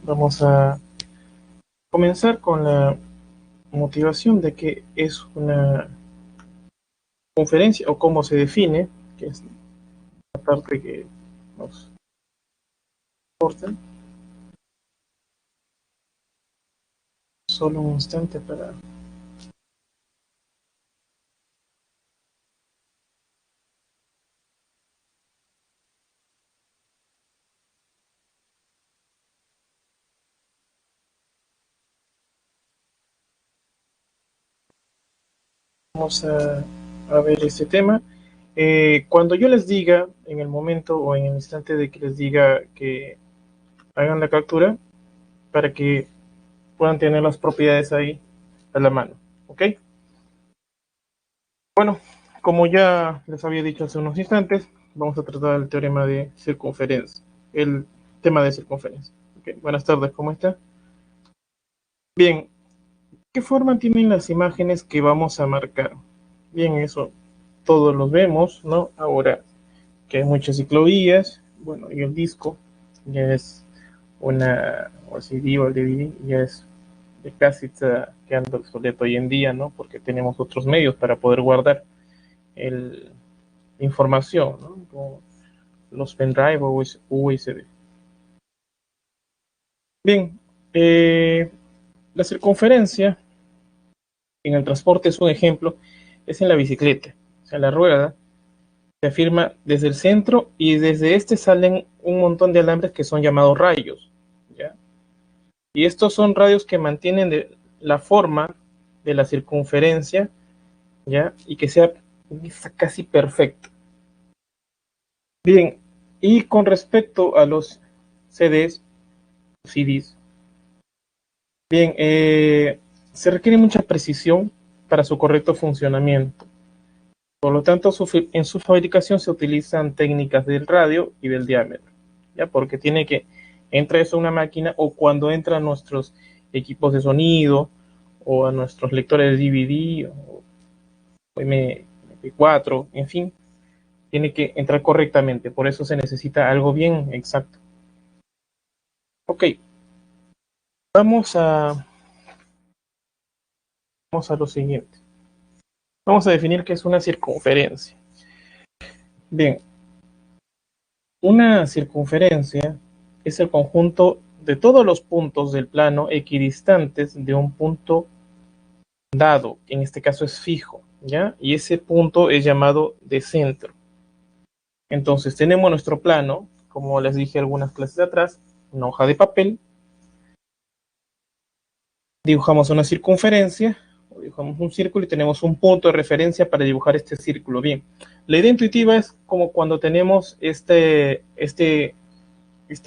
Vamos a comenzar con la motivación de qué es una conferencia o cómo se define, que es la parte que nos importa. Solo un instante para... Vamos a ver este tema. Cuando yo les diga, en el momento o en el instante de que les diga que hagan la captura, para que puedan tener las propiedades ahí a la mano, ¿ok? Bueno, como ya les había dicho hace unos instantes, vamos a tratar el teorema de circunferencia, el tema de circunferencia. Okay, buenas tardes, ¿cómo está? Bien, ¿qué forma tienen las imágenes que vamos a marcar? Bien, eso todos los vemos, ¿no? Ahora que hay muchas ciclovías, bueno, y el disco ya es una, o el CD o el DVD, ya es casi está quedando obsoleto hoy en día, ¿no? Porque tenemos otros medios para poder guardar el, información, ¿no? Como los pendrive o USB. Bien, la circunferencia en el transporte es un ejemplo, es en la bicicleta. O sea, la rueda se afirma desde el centro y desde este salen un montón de alambres que son llamados rayos, ¿ya? Y estos son radios que mantienen la forma de la circunferencia, ¿ya? Y que sea casi perfecto. Bien, y con respecto a los CDs, bien, se requiere mucha precisión para su correcto funcionamiento. Por lo tanto, en su fabricación se utilizan técnicas del radio y del diámetro, ¿ya? Porque tiene que entrar eso a una máquina o cuando entran nuestros equipos de sonido o a nuestros lectores de DVD o MP4, en fin, tiene que entrar correctamente. Por eso se necesita algo bien exacto. Ok, vamos a, vamos a lo siguiente. Vamos a definir qué es una circunferencia. Bien, una circunferencia es el conjunto de todos los puntos del plano equidistantes de un punto dado, que en este caso es fijo, ¿ya? Y ese punto es llamado de centro. Entonces tenemos nuestro plano, como les dije algunas clases de atrás, una hoja de papel, dibujamos una circunferencia, o dibujamos un círculo y tenemos un punto de referencia para dibujar este círculo. Bien, la idea intuitiva es como cuando tenemos este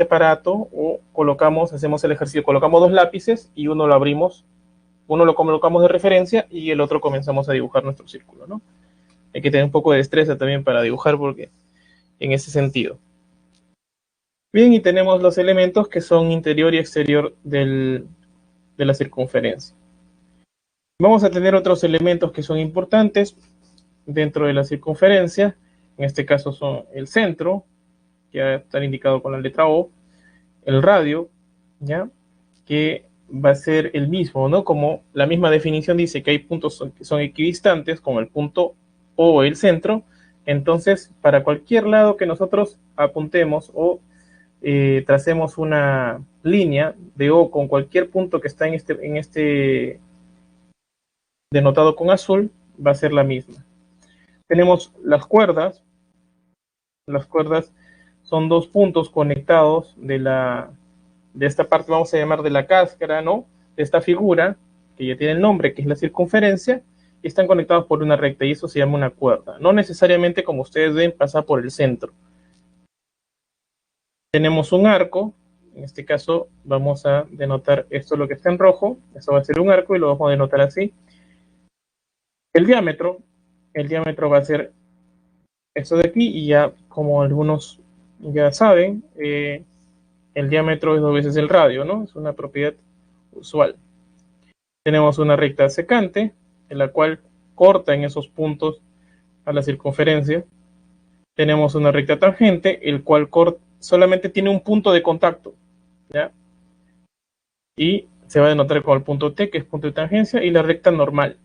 aparato o hacemos el ejercicio, colocamos dos lápices y uno lo abrimos, uno lo colocamos de referencia y el otro comenzamos a dibujar nuestro círculo, ¿no? Hay que tener un poco de destreza también para dibujar porque en ese sentido. Bien, y tenemos los elementos que son interior y exterior de la circunferencia. Vamos a tener otros elementos que son importantes dentro de la circunferencia, en este caso son el centro, que está indicado con la letra O, el radio, ¿ya? Que va a ser el mismo, ¿no? Como la misma definición dice que hay puntos que son equidistantes, como el punto O, el centro, entonces para cualquier lado que nosotros apuntemos o tracemos una línea de O con cualquier punto que está en este denotado con azul, va a ser la misma. Tenemos las cuerdas son dos puntos conectados de esta parte, vamos a llamar de la cáscara, ¿no? De esta figura, que ya tiene el nombre, que es la circunferencia, y están conectados por una recta, y eso se llama una cuerda. No necesariamente, como ustedes ven, pasa por el centro. Tenemos un arco, en este caso vamos a denotar esto lo que está en rojo, eso va a ser un arco y lo vamos a denotar así. El diámetro va a ser esto de aquí, y ya como algunos ya saben, el diámetro es dos veces el radio, ¿no? Es una propiedad usual. Tenemos una recta secante, en la cual corta en esos puntos a la circunferencia. Tenemos una recta tangente, el cual solamente tiene un punto de contacto, ¿ya? y se va a denotar con el punto T, que es punto de tangencia, y la recta normal,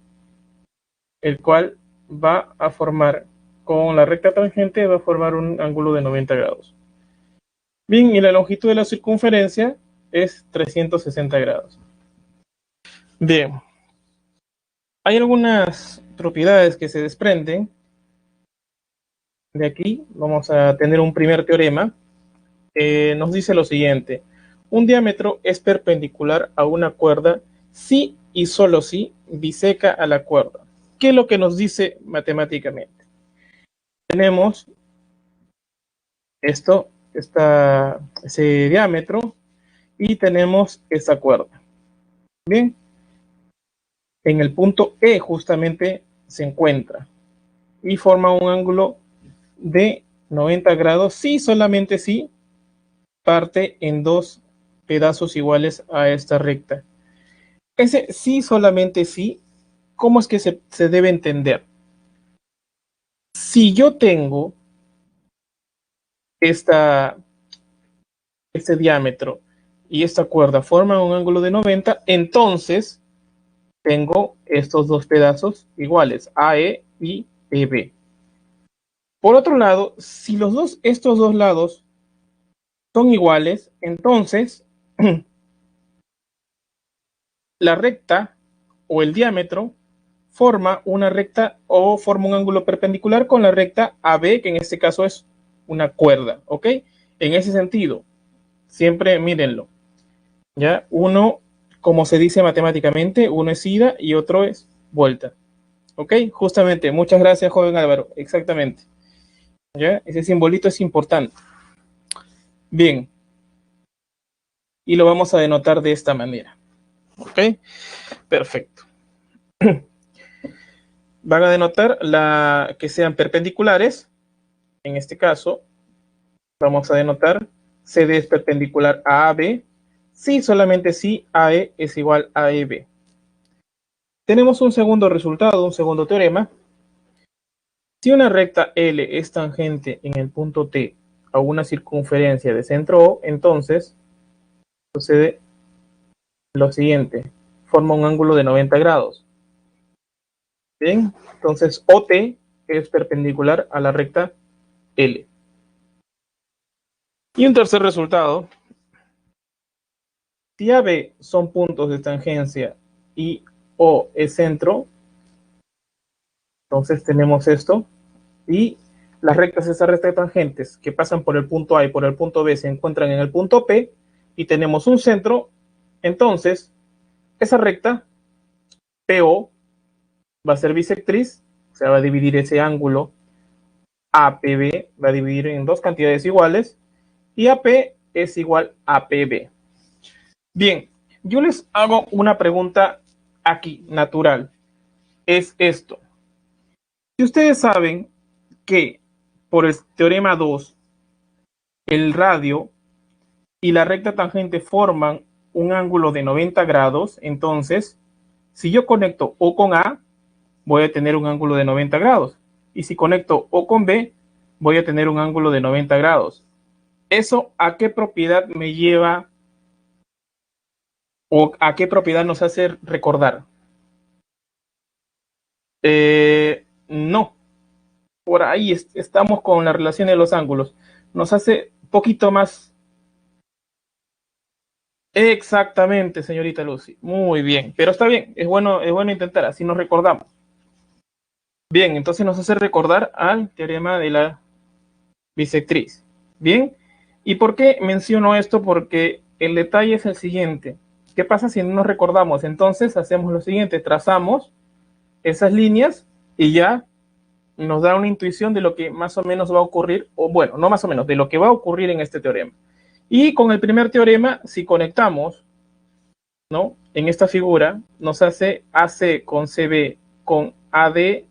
el cual va a formar, con la recta tangente, va a formar un ángulo de 90 grados. Bien, y la longitud de la circunferencia es 360 grados. Bien, hay algunas propiedades que se desprenden de aquí. Vamos a tener un primer teorema. Nos dice lo siguiente: un diámetro es perpendicular a una cuerda si y solo si biseca a la cuerda. ¿Qué es lo que nos dice matemáticamente? Tenemos ese diámetro, y tenemos esa cuerda. Bien, en el punto E justamente se encuentra y forma un ángulo de 90 grados si solamente si parte en dos pedazos iguales a esta recta. Ese sí solamente sí, ¿cómo es que se debe entender? Si yo tengo este diámetro y esta cuerda forman un ángulo de 90, entonces tengo estos dos pedazos iguales, AE y EB. Por otro lado, si estos dos lados son iguales, entonces la recta o el diámetro forma una recta o forma un ángulo perpendicular con la recta AB, que en este caso es una cuerda, ¿ok? En ese sentido, siempre mírenlo, ¿ya? Uno, como se dice matemáticamente, uno es ida y otro es vuelta, ¿ok? Justamente, muchas gracias, joven Álvaro, exactamente, ¿ya? Ese simbolito es importante. Bien, y lo vamos a denotar de esta manera, ¿ok? Perfecto. Van a denotar que sean perpendiculares. En este caso, vamos a denotar CD es perpendicular a AB, si solamente si AE es igual a EB. Tenemos un segundo resultado, un segundo teorema. Si una recta L es tangente en el punto T a una circunferencia de centro O, entonces sucede lo siguiente: forma un ángulo de 90 grados. Bien, entonces OT es perpendicular a la recta L. Y un tercer resultado: si AB son puntos de tangencia y O es centro, entonces tenemos esto, y las rectas, esas rectas tangentes que pasan por el punto A y por el punto B se encuentran en el punto P, y tenemos un centro, entonces esa recta PO va a ser bisectriz, o sea, va a dividir ese ángulo APB, va a dividir en dos cantidades iguales, y AP es igual a PB. Bien, yo les hago una pregunta aquí, natural. Es esto: si ustedes saben que por el teorema 2, el radio y la recta tangente forman un ángulo de 90 grados, entonces, si yo conecto O con A, voy a tener un ángulo de 90 grados. Y si conecto O con B, voy a tener un ángulo de 90 grados. ¿Eso a qué propiedad me lleva o a qué propiedad nos hace recordar? No, por ahí estamos con la relación de los ángulos. Nos hace un poquito más. Exactamente, señorita Lucy. Muy bien, pero está bien, es bueno intentar, así nos recordamos. Bien, entonces nos hace recordar al teorema de la bisectriz. Bien, ¿y por qué menciono esto? Porque el detalle es el siguiente: ¿qué pasa si no nos recordamos? Entonces hacemos lo siguiente: trazamos esas líneas y ya nos da una intuición de lo que más o menos va a ocurrir, o bueno, no más o menos, de lo que va a ocurrir en este teorema. Y con el primer teorema, si conectamos, ¿no?, en esta figura, nos hace AC con CB con AD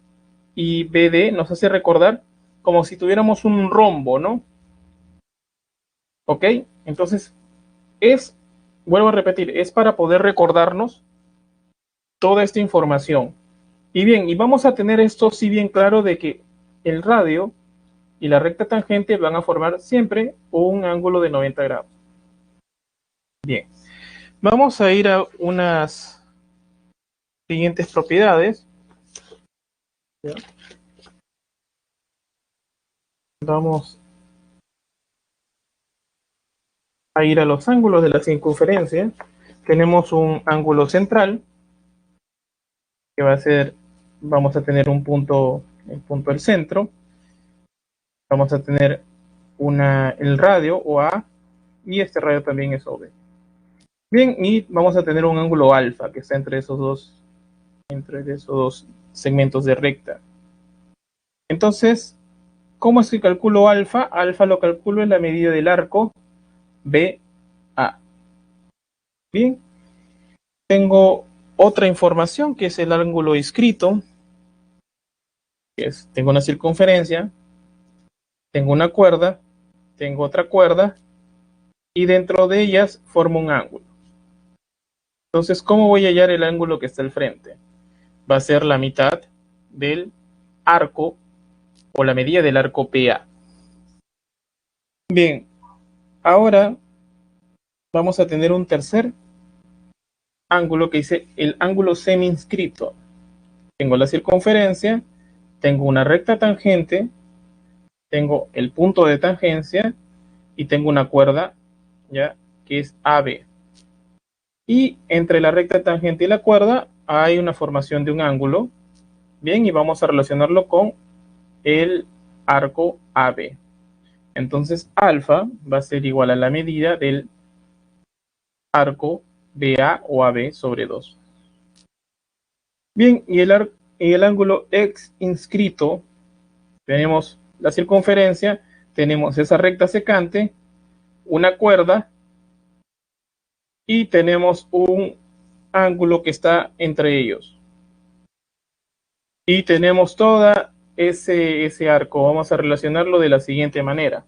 y BD, nos hace recordar como si tuviéramos un rombo, ¿no? ¿Ok? Entonces, vuelvo a repetir, es para poder recordarnos toda esta información. Y bien, y vamos a tener esto sí bien claro, de que el radio y la recta tangente van a formar siempre un ángulo de 90 grados. Bien, Vamos a ir a unas siguientes propiedades. ¿Ya? Vamos a ir a los ángulos de la circunferencia. Tenemos un ángulo central, que va a ser, vamos a tener un punto, el punto del centro. Vamos a tener el radio o A, y este radio también es OB. Bien, y vamos a tener un ángulo alfa, que está entre esos dos segmentos de recta. Entonces, ¿cómo es que calculo alfa? Alfa lo calculo en la medida del arco BA. Bien, tengo otra información que es el ángulo inscrito, tengo una circunferencia, tengo una cuerda, tengo otra cuerda, y dentro de ellas formo un ángulo. Entonces, ¿cómo voy a hallar el ángulo que está al frente? Va a ser la mitad del arco o la medida del arco PA. Bien, ahora vamos a tener un tercer ángulo que dice el ángulo semi-inscrito. Tengo la circunferencia, tengo una recta tangente, tengo el punto de tangencia y tengo una cuerda, ¿ya?, que es AB. Y entre la recta tangente y la cuerda hay una formación de un ángulo. Bien, y vamos a relacionarlo con el arco AB. Entonces, alfa va a ser igual a la medida del arco BA o AB sobre 2. Bien, y el ángulo ex inscrito, tenemos la circunferencia, tenemos esa recta secante, una cuerda, y tenemos un ángulo que está entre ellos. Y tenemos todo ese arco. Vamos a relacionarlo de la siguiente manera.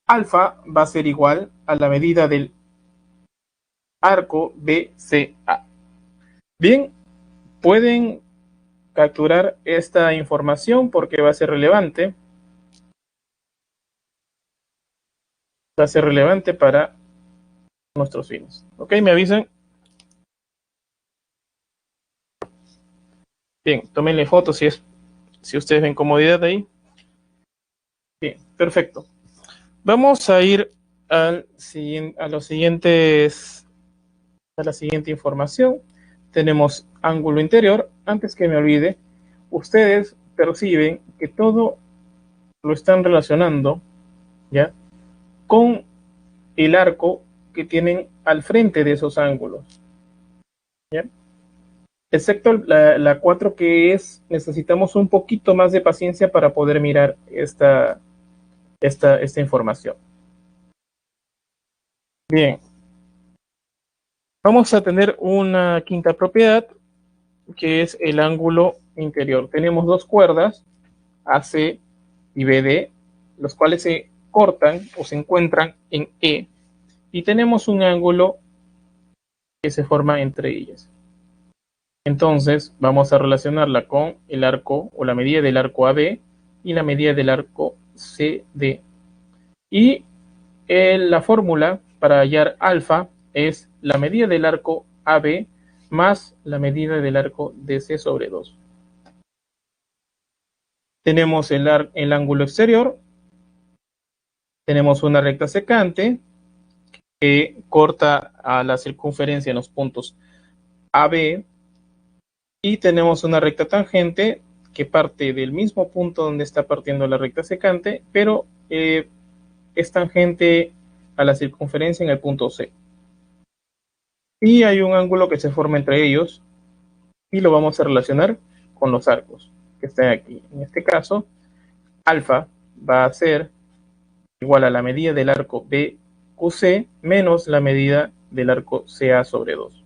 Alfa va a ser igual a la medida del arco BCA. Bien, pueden capturar esta información porque va a ser relevante. Va a ser relevante para nuestros fines. Ok, me avisan. Bien, tómenle fotos si ustedes ven comodidad ahí. Bien, perfecto. Vamos a ir a la siguiente información. Tenemos ángulo interior. Antes que me olvide, ustedes perciben que todo lo están relacionando, ¿ya?, con el arco que tienen al frente de esos ángulos, ¿ya? Excepto la 4, que necesitamos un poquito más de paciencia para poder mirar esta información. Bien, vamos a tener una quinta propiedad, que es el ángulo interior. Tenemos dos cuerdas, AC y BD, los cuales se cortan o se encuentran en E, y tenemos un ángulo que se forma entre ellas. Entonces vamos a relacionarla con el arco o la medida del arco AB y la medida del arco CD. Y la fórmula para hallar alfa es la medida del arco AB más la medida del arco DC sobre 2. Tenemos el ángulo exterior, tenemos una recta secante que corta a la circunferencia en los puntos AB, y tenemos una recta tangente que parte del mismo punto donde está partiendo la recta secante, pero es tangente a la circunferencia en el punto C. Y hay un ángulo que se forma entre ellos, y lo vamos a relacionar con los arcos que están aquí. En este caso, alfa va a ser igual a la medida del arco BQC menos la medida del arco CA sobre 2.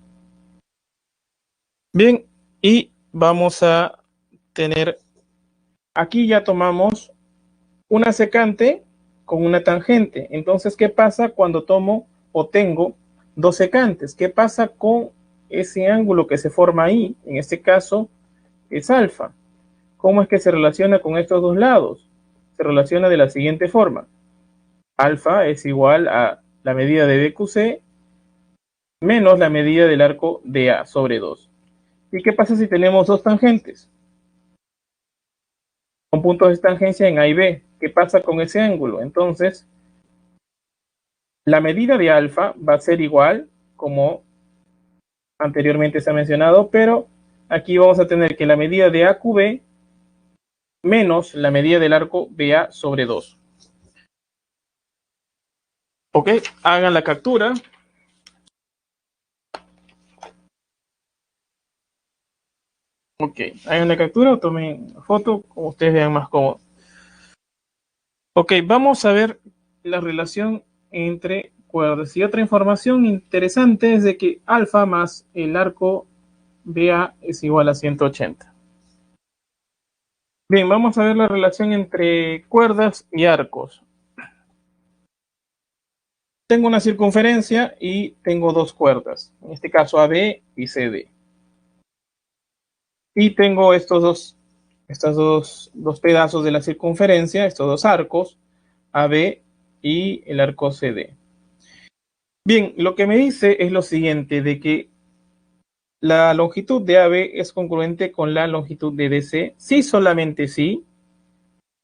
Bien, y vamos a tener, aquí ya tomamos una secante con una tangente. Entonces, ¿qué pasa cuando tomo o tengo dos secantes? ¿Qué pasa con ese ángulo que se forma ahí? En este caso es alfa. ¿Cómo es que se relaciona con estos dos lados? Se relaciona de la siguiente forma. Alfa es igual a la medida de BQC menos la medida del arco de A sobre 2. ¿Y qué pasa si tenemos dos tangentes con puntos de tangencia en A y B? ¿Qué pasa con ese ángulo? Entonces, la medida de alfa va a ser igual, como anteriormente se ha mencionado, pero aquí vamos a tener que la medida de AQB menos la medida del arco BA sobre 2. Ok, hagan la captura. Ok, hagan la captura o tomen foto, como ustedes vean más cómodo. Ok, vamos a ver la relación entre cuerdas. Y otra información interesante es de que alfa más el arco BA es igual a 180. Bien, vamos a ver la relación entre cuerdas y arcos. Tengo una circunferencia y tengo dos cuerdas, en este caso AB y CD. Y tengo estos dos pedazos de la circunferencia, estos dos arcos, AB y el arco CD. Bien, lo que me dice es lo siguiente, de que la longitud de AB es congruente con la longitud de DC, sí, solamente sí.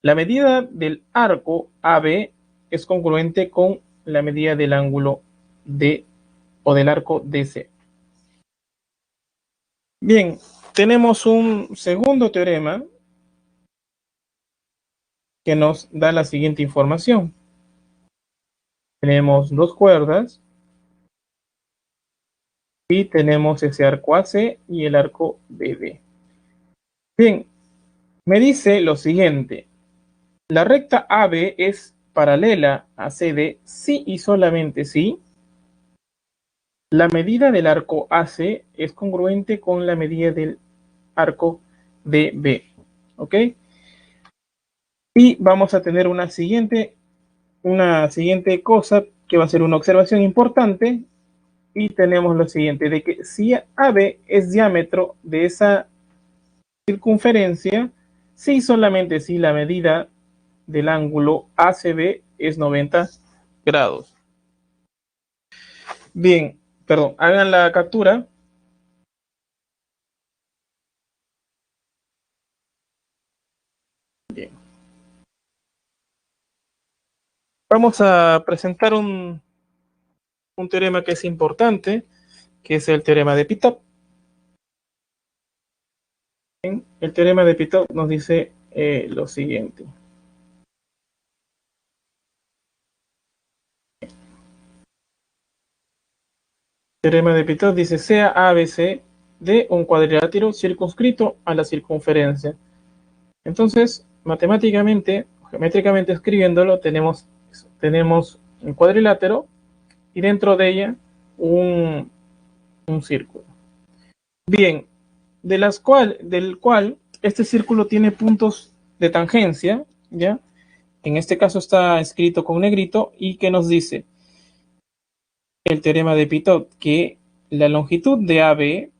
La medida del arco AB es congruente con la medida del ángulo D o del arco DC. Bien, tenemos un segundo teorema que nos da la siguiente información. Tenemos dos cuerdas y tenemos ese arco AC y el arco BD. Bien, me dice lo siguiente. La recta AB es paralela a CD si y solamente si la medida del arco AC es congruente con la medida del arco DB. ¿Ok? Y vamos a tener una siguiente cosa que va a ser una observación importante. Y tenemos lo siguiente, de que si AB es diámetro de esa circunferencia, si solamente si la medida del ángulo ACB es 90 grados. Bien, perdón, hagan la captura. Bien. Vamos a presentar un teorema que es importante, que es el teorema de Pitot. El teorema de Pitot nos dice lo siguiente. El teorema de Pitot dice sea ABC de un cuadrilátero circunscrito a la circunferencia. Entonces, matemáticamente, geométricamente escribiéndolo, tenemos un cuadrilátero y dentro de ella un círculo. Bien, del cual este círculo tiene puntos de tangencia, ¿ya? En este caso está escrito con negrito y que nos dice el teorema de Pitot que la longitud de AB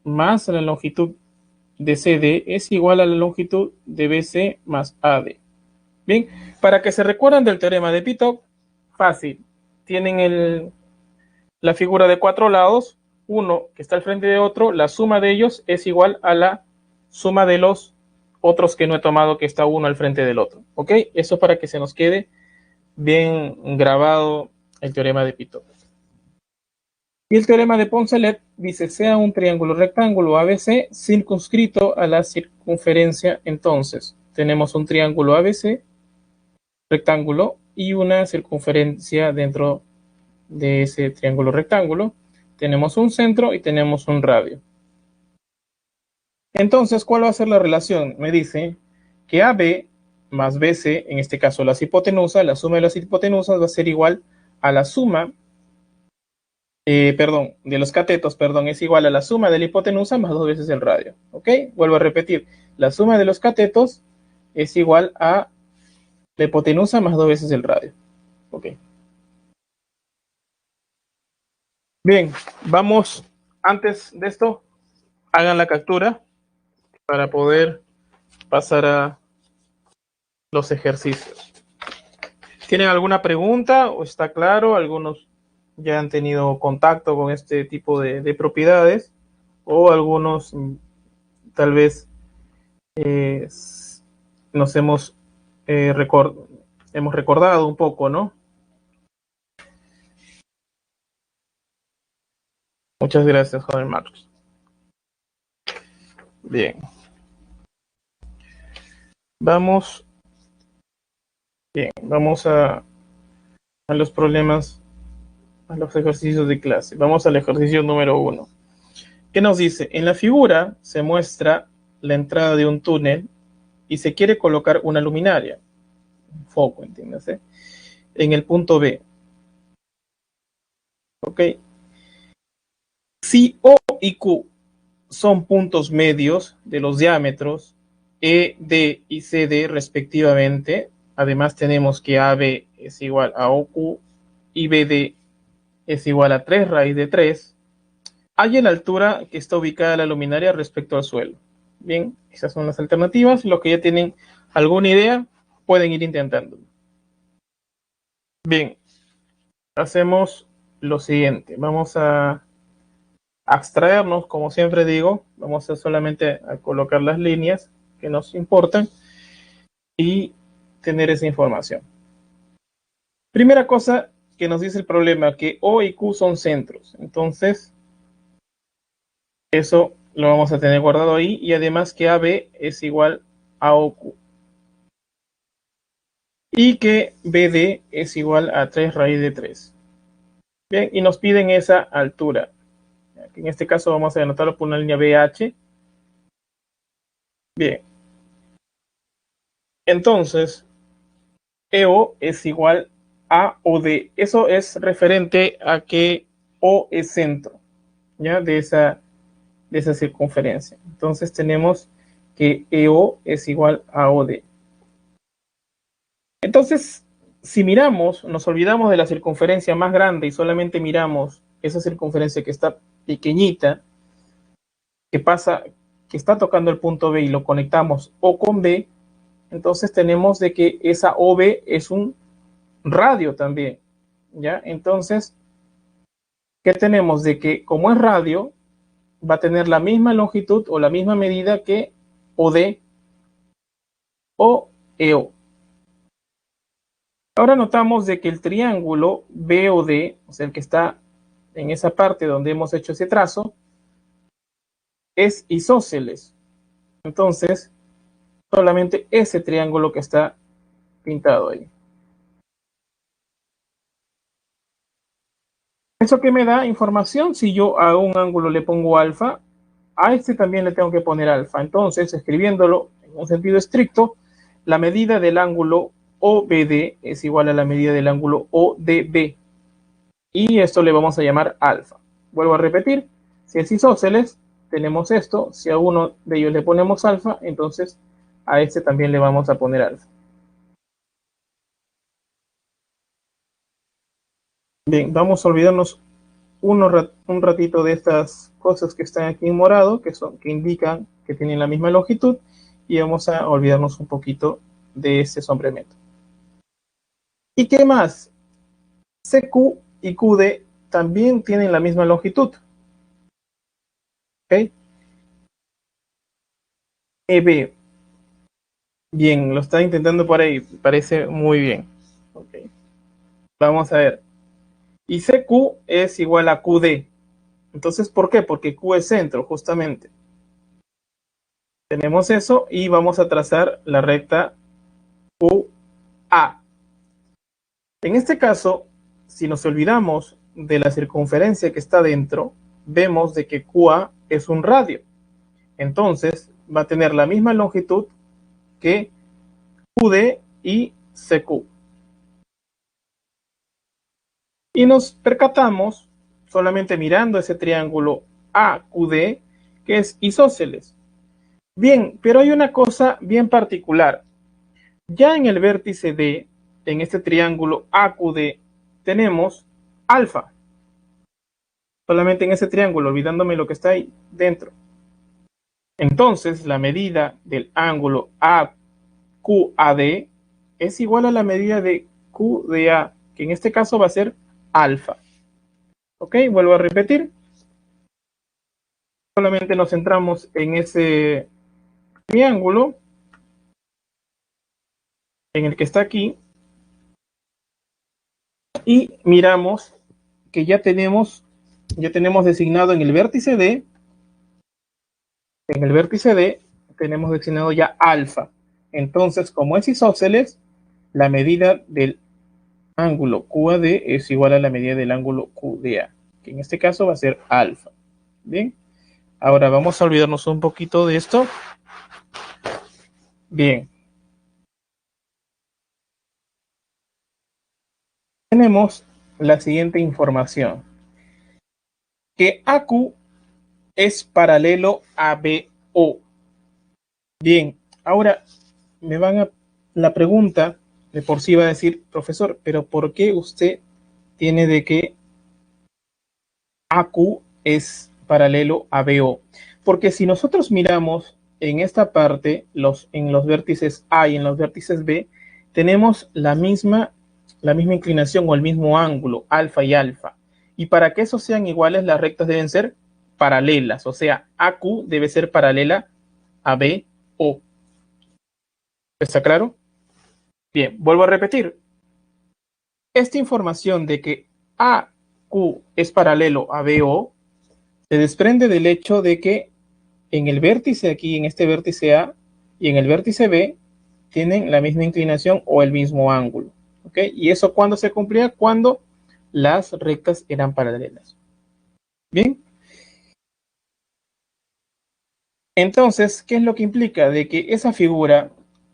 más la longitud de CD es igual a la longitud de BC más AD. Bien, para que se recuerden del teorema de Pitot, fácil. Tienen la figura de cuatro lados, uno que está al frente de otro, la suma de ellos es igual a la suma de los otros que no he tomado, que está uno al frente del otro. ¿Ok? Eso para que se nos quede bien grabado el teorema de Pitot. Y el teorema de Poncelet dice, sea un triángulo rectángulo ABC circunscrito a la circunferencia, entonces tenemos un triángulo ABC rectángulo y una circunferencia dentro de ese triángulo rectángulo. Tenemos un centro y tenemos un radio. Entonces, ¿cuál va a ser la relación? Me dice que AB más BC, en este caso las hipotenusas, la suma de las hipotenusas va a ser igual a la suma, de los catetos, es igual a la suma de la hipotenusa más dos veces el radio. ¿Ok? Vuelvo a repetir, la suma de los catetos es igual a la hipotenusa más dos veces el radio. ¿Ok? Bien, vamos, antes de esto, hagan la captura para poder pasar a los ejercicios. ¿Tienen alguna pregunta o está claro? ¿Algunos ya han tenido contacto con este tipo de propiedades, o algunos tal vez eh, nos hemos recordado un poco, ¿no? Muchas gracias, joven Marcos. Bien, vamos, vamos a los problemas, a los ejercicios de clase. Vamos al ejercicio número 1. ¿Qué nos dice? En la figura se muestra la entrada de un túnel y se quiere colocar una luminaria, un foco, entiéndase, en el punto B. ¿Ok? Si O y Q son puntos medios de los diámetros ED y CD respectivamente, además tenemos que AB es igual a OQ y BD es igual a 3 raíz de 3, halla la altura que está ubicada la luminaria respecto al suelo. Bien, esas son las alternativas. Los que ya tienen alguna idea pueden ir intentándolo. Bien, hacemos lo siguiente. Vamos a abstraernos, como siempre digo. Vamos a solamente a colocar las líneas que nos importan y tener esa información. Primera cosa que nos dice el problema, que O y Q son centros. Entonces, eso lo vamos a tener guardado ahí, y además que AB es igual a OQ y que BD es igual a 3 raíz de 3. Bien, y nos piden esa altura. En este caso vamos a anotarlo por una línea BH. Bien, entonces EO es igual a OD. Eso es referente a que O es centro, ¿ya? De esa circunferencia. Entonces tenemos que EO es igual a OD. Entonces, si miramos, nos olvidamos de la circunferencia más grande y solamente miramos esa circunferencia que está pequeñita, que pasa, que está tocando el punto B, y lo conectamos O con B, entonces tenemos de que esa OB es un radio también, ¿ya? Entonces, ¿qué tenemos? De que como es radio, va a tener la misma longitud o la misma medida que OD o EO. Ahora notamos de que el triángulo BOD, o sea, el que está en esa parte donde hemos hecho ese trazo, es isósceles. Entonces, solamente ese triángulo que está pintado ahí. Eso que me da información, si yo a un ángulo le pongo alfa, a este también le tengo que poner alfa. Entonces, escribiéndolo en un sentido estricto, la medida del ángulo OBD es igual a la medida del ángulo ODB. Y esto le vamos a llamar alfa. Vuelvo a repetir, si es isósceles, tenemos esto. Si a uno de ellos le ponemos alfa, entonces a este también le vamos a poner alfa. Bien, vamos a olvidarnos un ratito de estas cosas que están aquí en morado, que indican que tienen la misma longitud, y vamos a olvidarnos un poquito de este sombreamiento. ¿Y qué más? CQ y QD también tienen la misma longitud. ¿Ok? EB. Bien, lo está intentando por ahí. Parece muy bien. Okay. Vamos a ver. Y CQ es igual a QD. Entonces, ¿por qué? Porque Q es centro, justamente. Tenemos eso y vamos a trazar la recta QA. En este caso, si nos olvidamos de la circunferencia que está dentro, vemos de que QA es un radio. Entonces, va a tener la misma longitud que QD y CQ. Y nos percatamos, solamente mirando ese triángulo AQD, que es isósceles. Bien, pero hay una cosa bien particular. Ya en el vértice D, en este triángulo AQD, tenemos alfa. Solamente en ese triángulo, olvidándome lo que está ahí dentro. Entonces, la medida del ángulo AQAD es igual a la medida de QDA, que en este caso va a ser alfa. Ok, vuelvo a repetir. Solamente nos centramos en ese triángulo en el que está aquí y miramos que ya tenemos designado en el vértice D tenemos designado ya alfa. Entonces, como es isósceles, la medida del ángulo QAD es igual a la medida del ángulo QDA, que en este caso va a ser alfa. Bien, ahora vamos a olvidarnos un poquito de esto. Bien, tenemos la siguiente información, que AQ es paralelo a BO. Bien, ahora me van a la pregunta de por sí va a decir, profesor, pero ¿por qué usted tiene de que AQ es paralelo a BO? Porque si nosotros miramos en esta parte, en los vértices A y en los vértices B, tenemos la misma inclinación o el mismo ángulo, alfa y alfa. Y para que esos sean iguales, las rectas deben ser paralelas, o sea, AQ debe ser paralela a BO. ¿Está claro? Bien, vuelvo a repetir. Esta información de que AQ es paralelo a BO se desprende del hecho de que en el vértice aquí, en este vértice A y en el vértice B, tienen la misma inclinación o el mismo ángulo. ¿Ok? ¿Y eso cuándo se cumplía? Cuando las rectas eran paralelas. Bien. Entonces, ¿qué es lo que implica? De que esa figura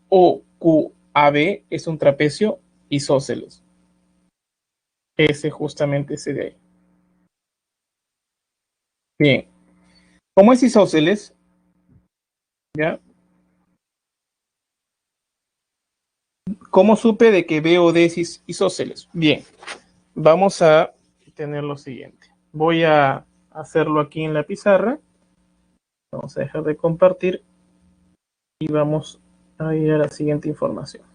OQAB es un trapecio isósceles. Ese justamente ese de ahí. Bien. Como es isósceles, ¿ya? ¿Cómo supe de que BOD es isósceles? Bien, vamos a tener lo siguiente. Voy a hacerlo aquí en la pizarra. Vamos a dejar de compartir y vamos a ir a la siguiente información.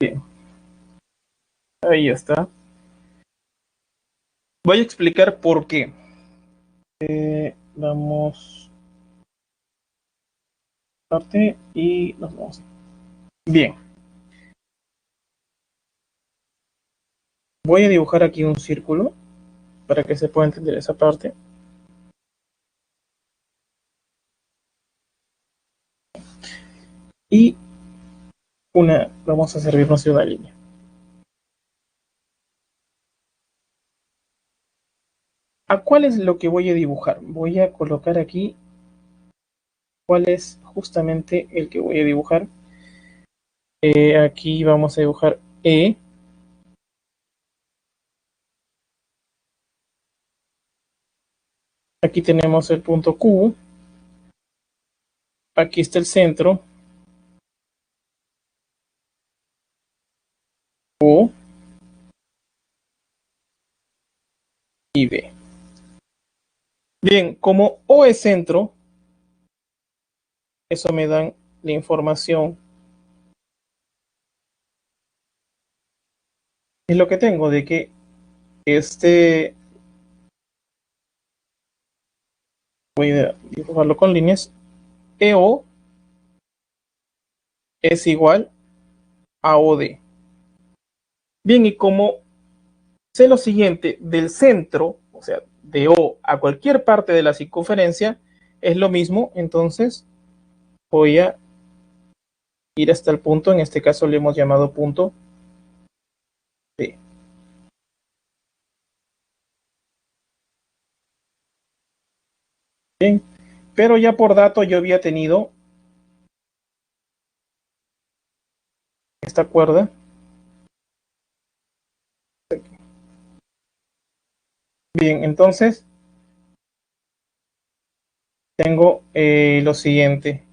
Bien, ahí está. Voy a explicar por qué. Vamos a parte y nos vamos. Bien, voy a dibujar aquí un círculo para que se pueda entender esa parte. Y vamos a servirnos de una línea. ¿A cuál es lo que voy a dibujar? Voy a colocar aquí cuál es justamente el que voy a dibujar. Aquí vamos a dibujar E. Aquí tenemos el punto Q. Aquí está el centro. O y B. Bien, como O es centro, eso me dan la información. Es lo que tengo de que este, voy a dibujarlo con líneas, EO es igual a OD. Bien, y como sé lo siguiente, del centro, o sea, de O a cualquier parte de la circunferencia, es lo mismo, entonces voy a ir hasta el punto, en este caso le hemos llamado punto P. Bien, pero ya por dato yo había tenido esta cuerda. Bien, entonces tengo lo siguiente.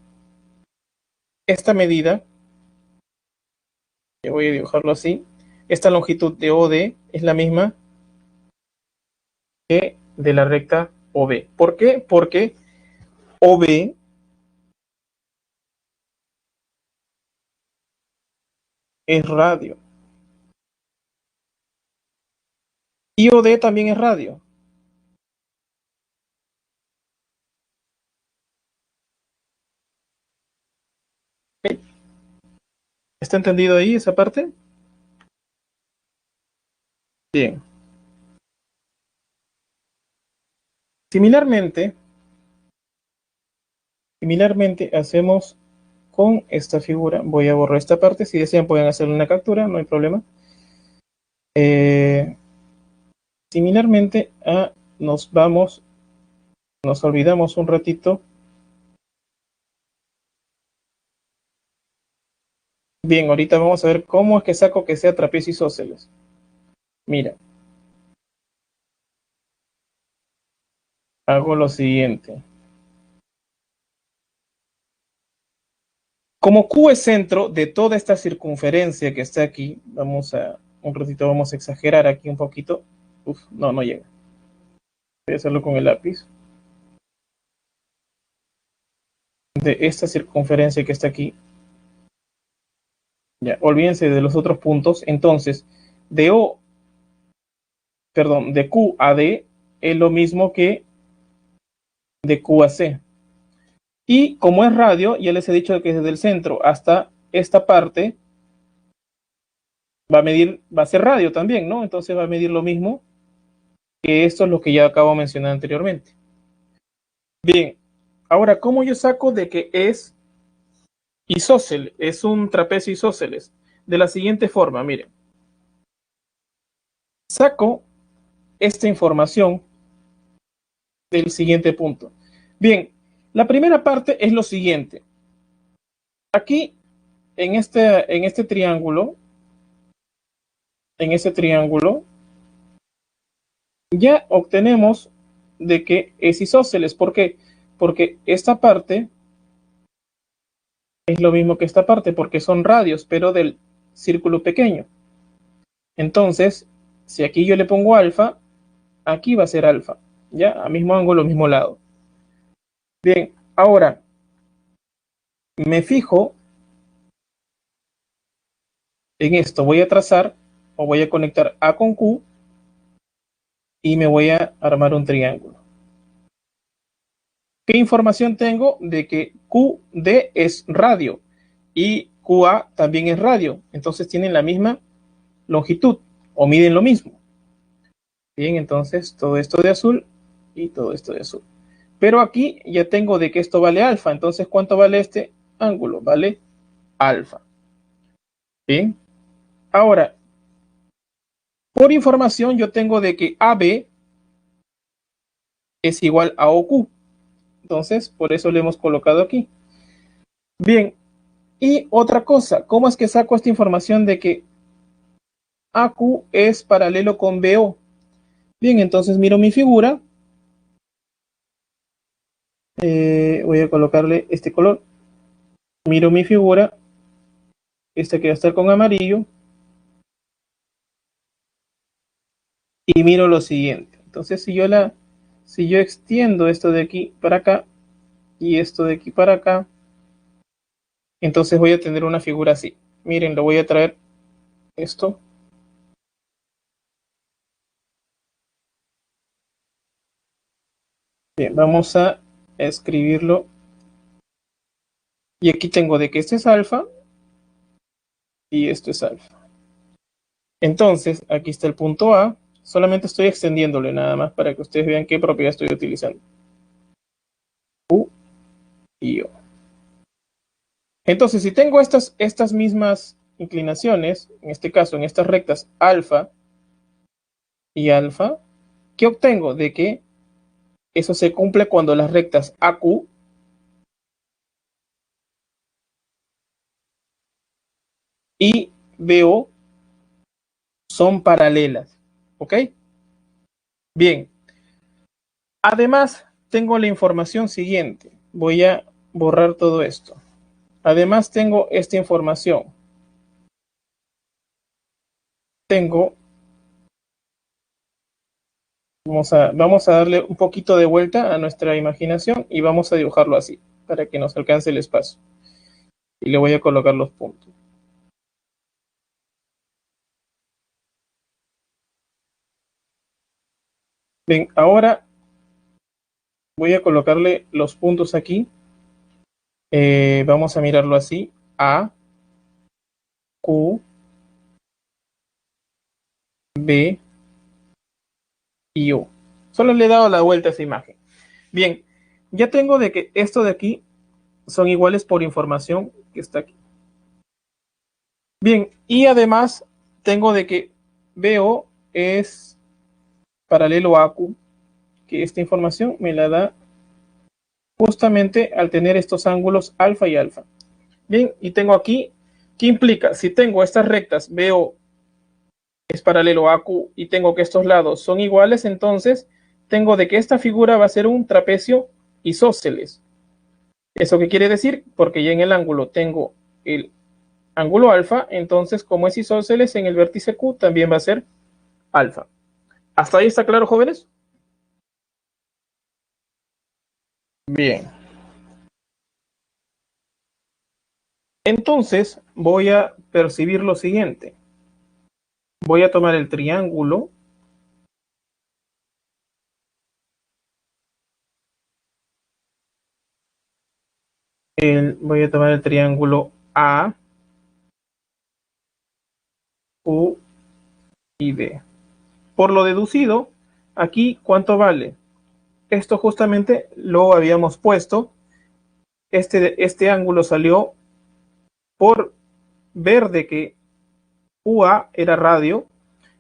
Esta medida, que voy a dibujarlo así, esta longitud de OD es la misma que de la recta OB. ¿Por qué? Porque OB es radio. I o D también es radio. ¿Ok? ¿Está entendido ahí esa parte? Bien. Similarmente, hacemos con esta figura. Voy a borrar esta parte. Si desean pueden hacer una captura, no hay problema. Eh, Similarmente nos olvidamos un ratito. Bien, ahorita vamos a ver cómo es que saco que sea trapecio isósceles. Mira, hago lo siguiente. Como Q es centro de toda esta circunferencia que está aquí, un ratito vamos a exagerar aquí un poquito. Uf, no llega. Voy a hacerlo con el lápiz. De esta circunferencia que está aquí. Ya, olvídense de los otros puntos. Entonces, de Q a D es lo mismo que de Q a C. Y como es radio, ya les he dicho que desde el centro hasta esta parte va a ser radio también, ¿no? Entonces va a medir lo mismo que esto es lo que ya acabo de mencionar anteriormente. Bien, ahora, ¿cómo yo saco de que es isósceles? Es un trapecio isósceles. De la siguiente forma, miren. Saco esta información del siguiente punto. Bien, la primera parte es lo siguiente. Aquí, en este triángulo, ya obtenemos de que es isósceles. ¿Por qué? Porque esta parte es lo mismo que esta parte, porque son radios, pero del círculo pequeño. Entonces, si aquí yo le pongo alfa, aquí va a ser alfa, ¿ya? A mismo ángulo, mismo lado. Bien, ahora me fijo en esto. Voy a trazar o voy a conectar A con Q y me voy a armar un triángulo. ¿Qué información tengo? De que QD es radio y QA también es radio. Entonces tienen la misma longitud o miden lo mismo. Bien, entonces todo esto de azul y todo esto de azul. Pero aquí ya tengo de que esto vale alfa. Entonces, ¿cuánto vale este ángulo? Vale alfa. Bien. Ahora, por información yo tengo de que AB es igual a OQ. Entonces, por eso le hemos colocado aquí. Bien. Y otra cosa, ¿cómo es que saco esta información de que AQ es paralelo con BO? Bien, entonces miro mi figura. Voy a colocarle este color. Miro mi figura. Esta que va a estar con amarillo. Y miro lo siguiente. Entonces, si yo extiendo esto de aquí para acá y esto de aquí para acá, entonces voy a tener una figura así. Miren, lo voy a traer esto. Bien, vamos a escribirlo. Y aquí tengo de que este es alfa y esto es alfa. Entonces, aquí está el punto A. Solamente estoy extendiéndole nada más para que ustedes vean qué propiedad estoy utilizando. U y O. Entonces, si tengo estas mismas inclinaciones, en este caso, en estas rectas alfa y alfa, ¿qué obtengo? De que eso se cumple cuando las rectas AQ y BO son paralelas. ¿Ok? Bien. Además, tengo la información siguiente. Voy a borrar todo esto. Además, tengo esta información. Vamos a darle un poquito de vuelta a nuestra imaginación y vamos a dibujarlo así, para que nos alcance el espacio. Y le voy a colocar los puntos. Bien, ahora voy a colocarle los puntos aquí. Vamos a mirarlo así. A, Q, B y U. Solo le he dado la vuelta a esa imagen. Bien, ya tengo de que esto de aquí son iguales por información que está aquí. Bien, y además tengo de que BO es paralelo a Q, que esta información me la da justamente al tener estos ángulos alfa y alfa. Bien, y tengo aquí, ¿qué implica? Si tengo estas rectas BO es paralelo a Q y tengo que estos lados son iguales, entonces tengo de que esta figura va a ser un trapecio isósceles. ¿Eso qué quiere decir? Porque ya en el ángulo tengo el ángulo alfa, entonces como es isósceles en el vértice Q también va a ser alfa. ¿Hasta ahí está claro, jóvenes? Bien. Entonces voy a percibir lo siguiente. Voy a tomar el triángulo. Voy a tomar el triángulo A, Q y B. Por lo deducido, aquí, ¿cuánto vale? Esto justamente lo habíamos puesto. Este ángulo salió por ver de que UA era radio.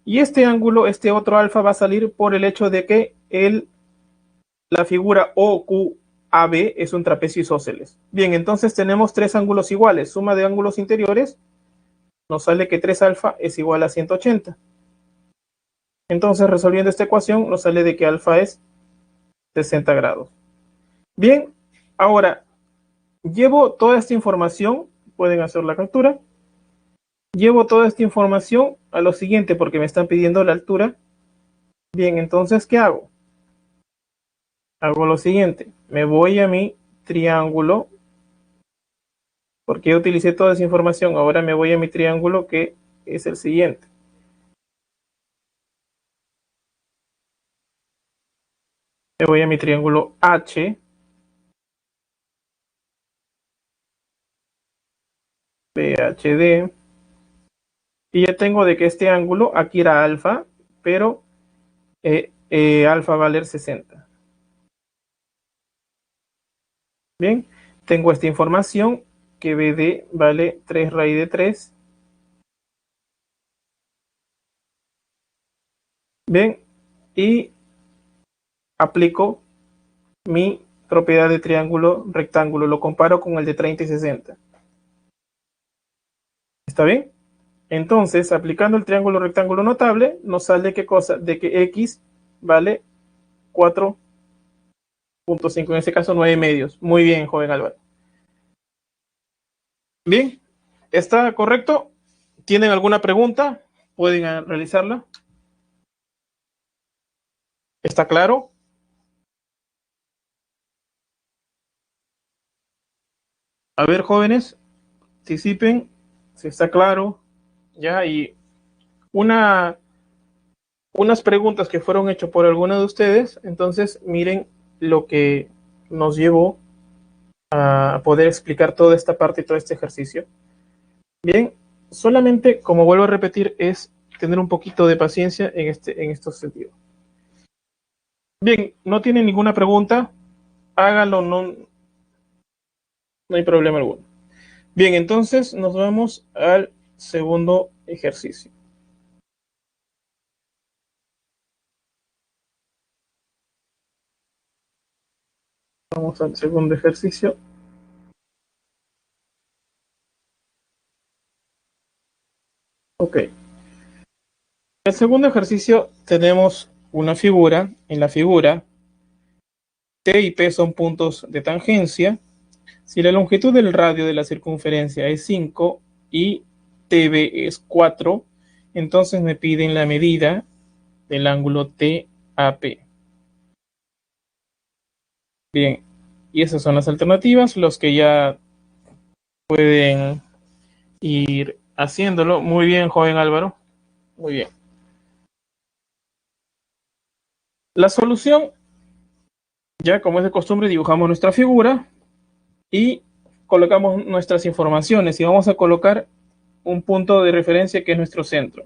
Y este ángulo, este otro alfa, va a salir por el hecho de que la figura OQAB es un trapecio isósceles. Bien, entonces tenemos tres ángulos iguales. Suma de ángulos interiores nos sale que 3 alfa es igual a 180. Entonces, resolviendo esta ecuación, nos sale de que alfa es 60 grados. Bien, ahora llevo toda esta información, pueden hacer la captura, llevo toda esta información a lo siguiente porque me están pidiendo la altura. Bien, entonces, ¿qué hago? Hago lo siguiente, me voy a mi triángulo, porque yo utilicé toda esa información, ahora me voy a mi triángulo que es el siguiente. Me voy a mi triángulo H, BHD, y ya tengo de que este ángulo aquí era alfa, pero alfa va a valer 60. Bien, tengo esta información que BD vale 3 raíz de 3. Bien, y aplico mi propiedad de triángulo rectángulo, lo comparo con el de 30 y 60. ¿Está bien? Entonces, aplicando el triángulo rectángulo notable, nos sale qué cosa, de que X vale 4.5, en este caso 9 medios. Muy bien, joven Álvaro. Bien, ¿está correcto? ¿Tienen alguna pregunta? Pueden realizarla. ¿Está claro? A ver, jóvenes, participen, si está claro. Ya, y una, unas preguntas que fueron hechas por alguno de ustedes, entonces miren lo que nos llevó a poder explicar toda esta parte y todo este ejercicio. Bien, solamente, como vuelvo a repetir, es tener un poquito de paciencia en estos sentidos. Bien, no tienen ninguna pregunta, háganlo, no, no hay problema alguno. Bien, entonces nos vamos al segundo ejercicio. Vamos al segundo ejercicio. Ok. En el segundo ejercicio tenemos una figura. En la figura, T y P son puntos de tangencia. Si la longitud del radio de la circunferencia es 5 y TB es 4, entonces me piden la medida del ángulo TAP. Bien, y esas son las alternativas, los que ya pueden ir haciéndolo. Muy bien, joven Álvaro. Muy bien. La solución, ya como es de costumbre, dibujamos nuestra figura y colocamos nuestras informaciones y vamos a colocar un punto de referencia que es nuestro centro.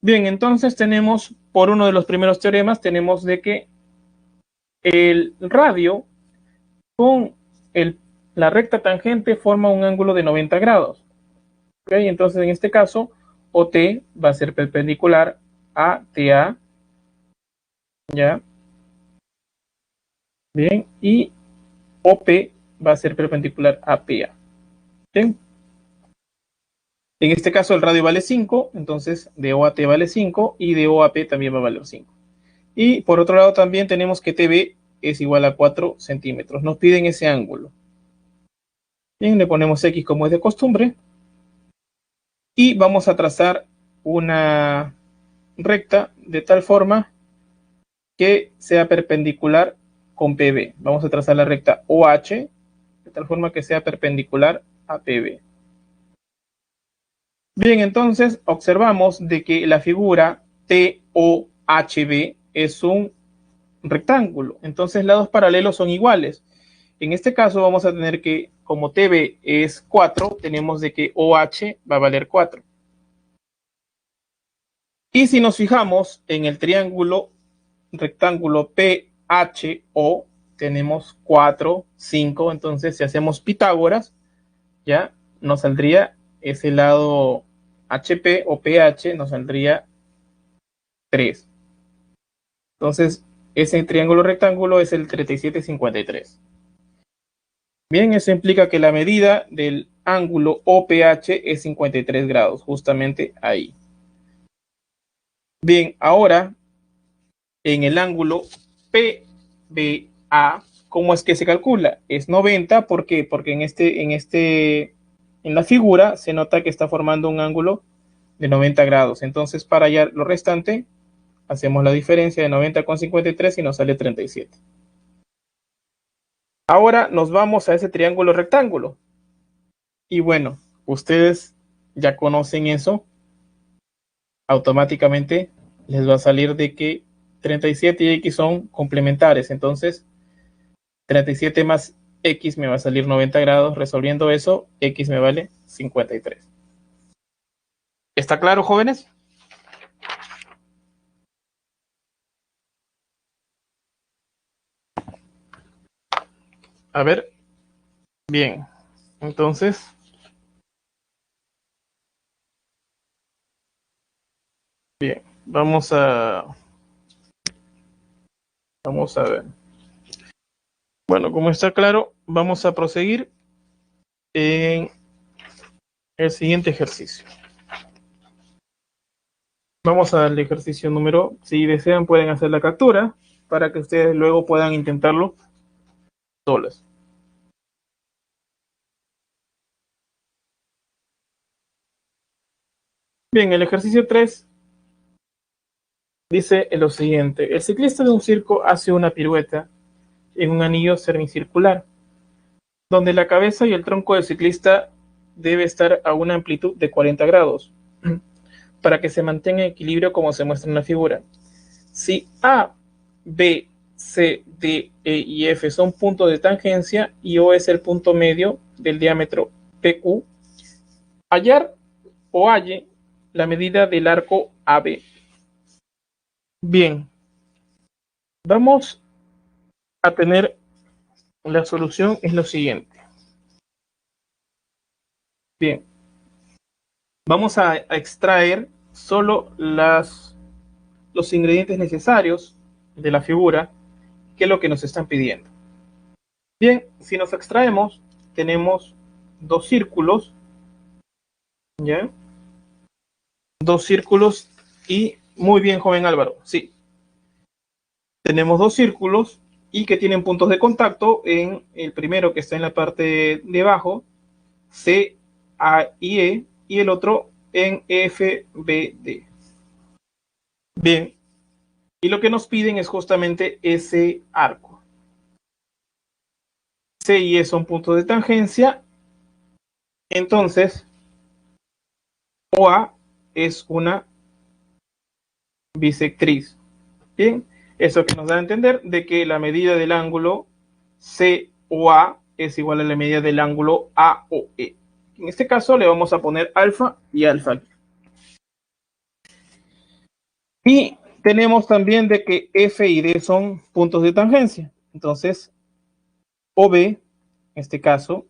Bien, entonces tenemos, por uno de los primeros teoremas, tenemos de que el radio con la recta tangente forma un ángulo de 90 grados. ¿Okay? Entonces, en este caso, OT va a ser perpendicular a TA, ¿ya? Bien, y OP va a ser perpendicular a PA. Bien. En este caso, el radio vale 5, entonces de OAT vale 5 y de OAP también va a valer 5. Y por otro lado, también tenemos que TB es igual a 4 centímetros. Nos piden ese ángulo. Bien, le ponemos X como es de costumbre y vamos a trazar una recta de tal forma que sea perpendicular con PB. Vamos a trazar la recta OH de tal forma que sea perpendicular a PB. Bien, entonces observamos de que la figura TOHB es un rectángulo. Entonces lados paralelos son iguales. En este caso vamos a tener que, como TB es 4, tenemos de que OH va a valer 4. Y si nos fijamos en el triángulo rectángulo PHO, tenemos 4, 5. Entonces si hacemos Pitágoras, ya nos saldría ese lado HP o PH, nos saldría 3. Entonces ese triángulo rectángulo es el 3753. Bien, eso implica que la medida del ángulo OPH es 53 grados, justamente ahí. Bien, ahora en el ángulo PBA, ¿cómo es que se calcula? Es 90, ¿por qué? Porque en la figura se nota que está formando un ángulo de 90 grados. Entonces, para hallar lo restante, hacemos la diferencia de 90 con 53 y nos sale 37. Ahora nos vamos a ese triángulo rectángulo. Y bueno, ustedes ya conocen eso. Automáticamente les va a salir de que 37 y X son complementares. Entonces, 37 más X me va a salir 90 grados. Resolviendo eso, X me vale 53. ¿Está claro, jóvenes? A ver, bien. Entonces, bien, vamos a ver. Bueno, como está claro, vamos a proseguir en el siguiente ejercicio. Vamos al ejercicio número, si desean pueden hacer la captura para que ustedes luego puedan intentarlo solos. Bien, el ejercicio 3 dice lo siguiente. El ciclista de un circo hace una pirueta en un anillo semicircular, donde la cabeza y el tronco del ciclista debe estar a una amplitud de 40 grados para que se mantenga en equilibrio como se muestra en la figura. Si A, B, C, D, E y F son puntos de tangencia y O es el punto medio del diámetro PQ, hallar o halle la medida del arco AB. Bien, vamos a tener la solución es lo siguiente. Bien, vamos a extraer solo los ingredientes necesarios de la figura, que es lo que nos están pidiendo. Bien, si nos extraemos, tenemos dos círculos, ¿ya? Dos círculos y muy bien, joven Álvaro, sí. Tenemos dos círculos y que tienen puntos de contacto en el primero que está en la parte de abajo, C, A y E, y el otro en F, B, D. Bien, y lo que nos piden es justamente ese arco. C y E son puntos de tangencia, entonces OA es una bisectriz. Bien, Eso que nos da a entender de que la medida del ángulo COA es igual a la medida del ángulo AOE. En este caso le vamos a poner alfa y alfa. Y tenemos también de que F y D son puntos de tangencia. Entonces, OB, en este caso,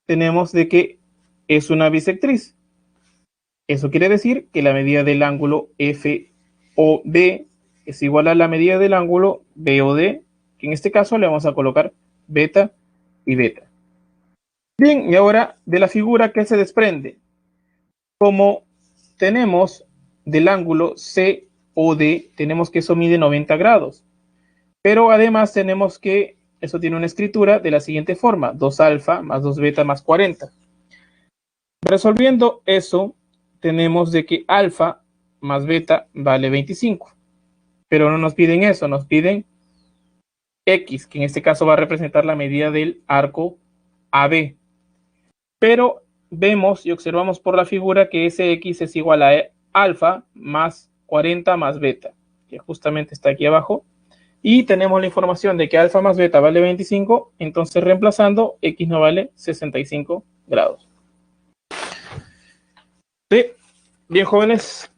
tenemos de que es una bisectriz. Eso quiere decir que la medida del ángulo FOD es igual a la medida del ángulo BOD, que en este caso le vamos a colocar beta y beta. Bien, y ahora de la figura, ¿qué se desprende? Como tenemos del ángulo COD, tenemos que eso mide 90 grados. Pero además tenemos que eso tiene una escritura de la siguiente forma: 2 alfa más 2 beta más 40. Resolviendo eso, tenemos de que alfa más beta vale 25. Pero no nos piden eso, nos piden X, que en este caso va a representar la medida del arco AB. Pero vemos y observamos por la figura que ese X es igual a alfa más 40 más beta, que justamente está aquí abajo. Y tenemos la información de que alfa más beta vale 25, entonces reemplazando, X no vale 65 grados. Sí, bien, jóvenes.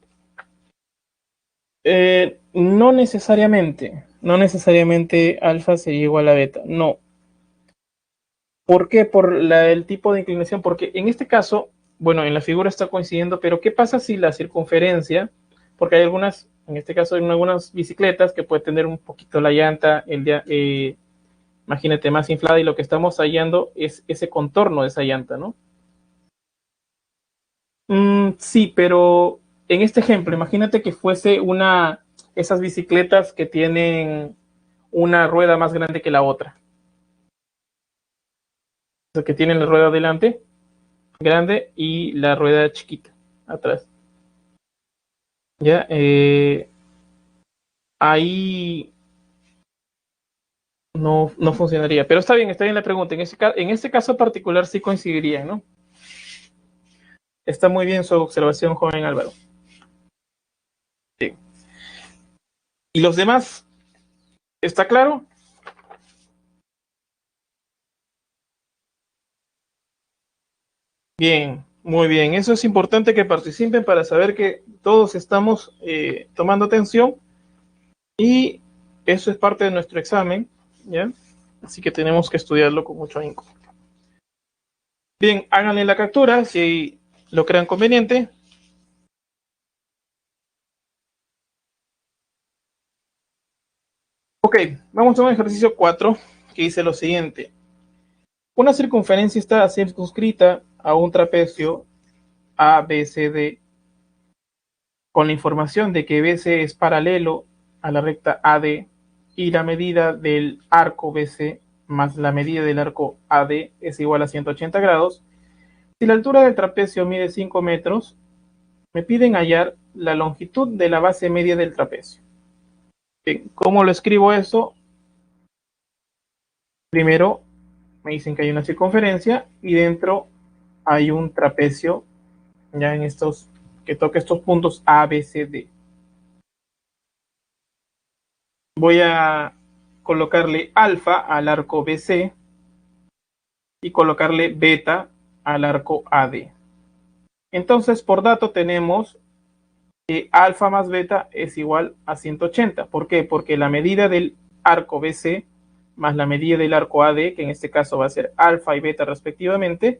No necesariamente alfa sería igual a beta, no. ¿Por qué? Por el tipo de inclinación, porque en este caso, bueno, en la figura está coincidiendo, pero ¿qué pasa si la circunferencia, porque hay algunas, en este caso hay algunas bicicletas que puede tener un poquito la llanta, imagínate, más inflada, y lo que estamos hallando es ese contorno de esa llanta, ¿no? Sí, pero en este ejemplo, imagínate que fuese esas bicicletas que tienen una rueda más grande que la otra. O sea, que tienen la rueda delante grande y la rueda chiquita atrás. Ya, ahí no funcionaría. Pero está bien la pregunta. En este caso particular sí coincidirían, ¿no? Está muy bien su observación, joven Álvaro. Sí. ¿Y los demás? ¿Está claro? Bien, muy bien. Eso es importante que participen para saber que todos estamos tomando atención, y eso es parte de nuestro examen, ¿ya? Así que tenemos que estudiarlo con mucho ahínco. Bien, háganle la captura si lo crean conveniente. Ok, vamos a un ejercicio 4 que dice lo siguiente. Una circunferencia está circunscrita a un trapecio ABCD con la información de que BC es paralelo a la recta AD y la medida del arco BC más la medida del arco AD es igual a 180 grados. Si la altura del trapecio mide 5 metros, me piden hallar la longitud de la base media del trapecio. Bien, ¿cómo lo escribo eso? Primero me dicen que hay una circunferencia y dentro hay un trapecio, ya en estos, que toca estos puntos A, B, C, D. Voy a colocarle alfa al arco BC y colocarle beta al arco AD. Entonces, por dato tenemos que alfa más beta es igual a 180. ¿Por qué? Porque la medida del arco BC más la medida del arco AD, que en este caso va a ser alfa y beta respectivamente,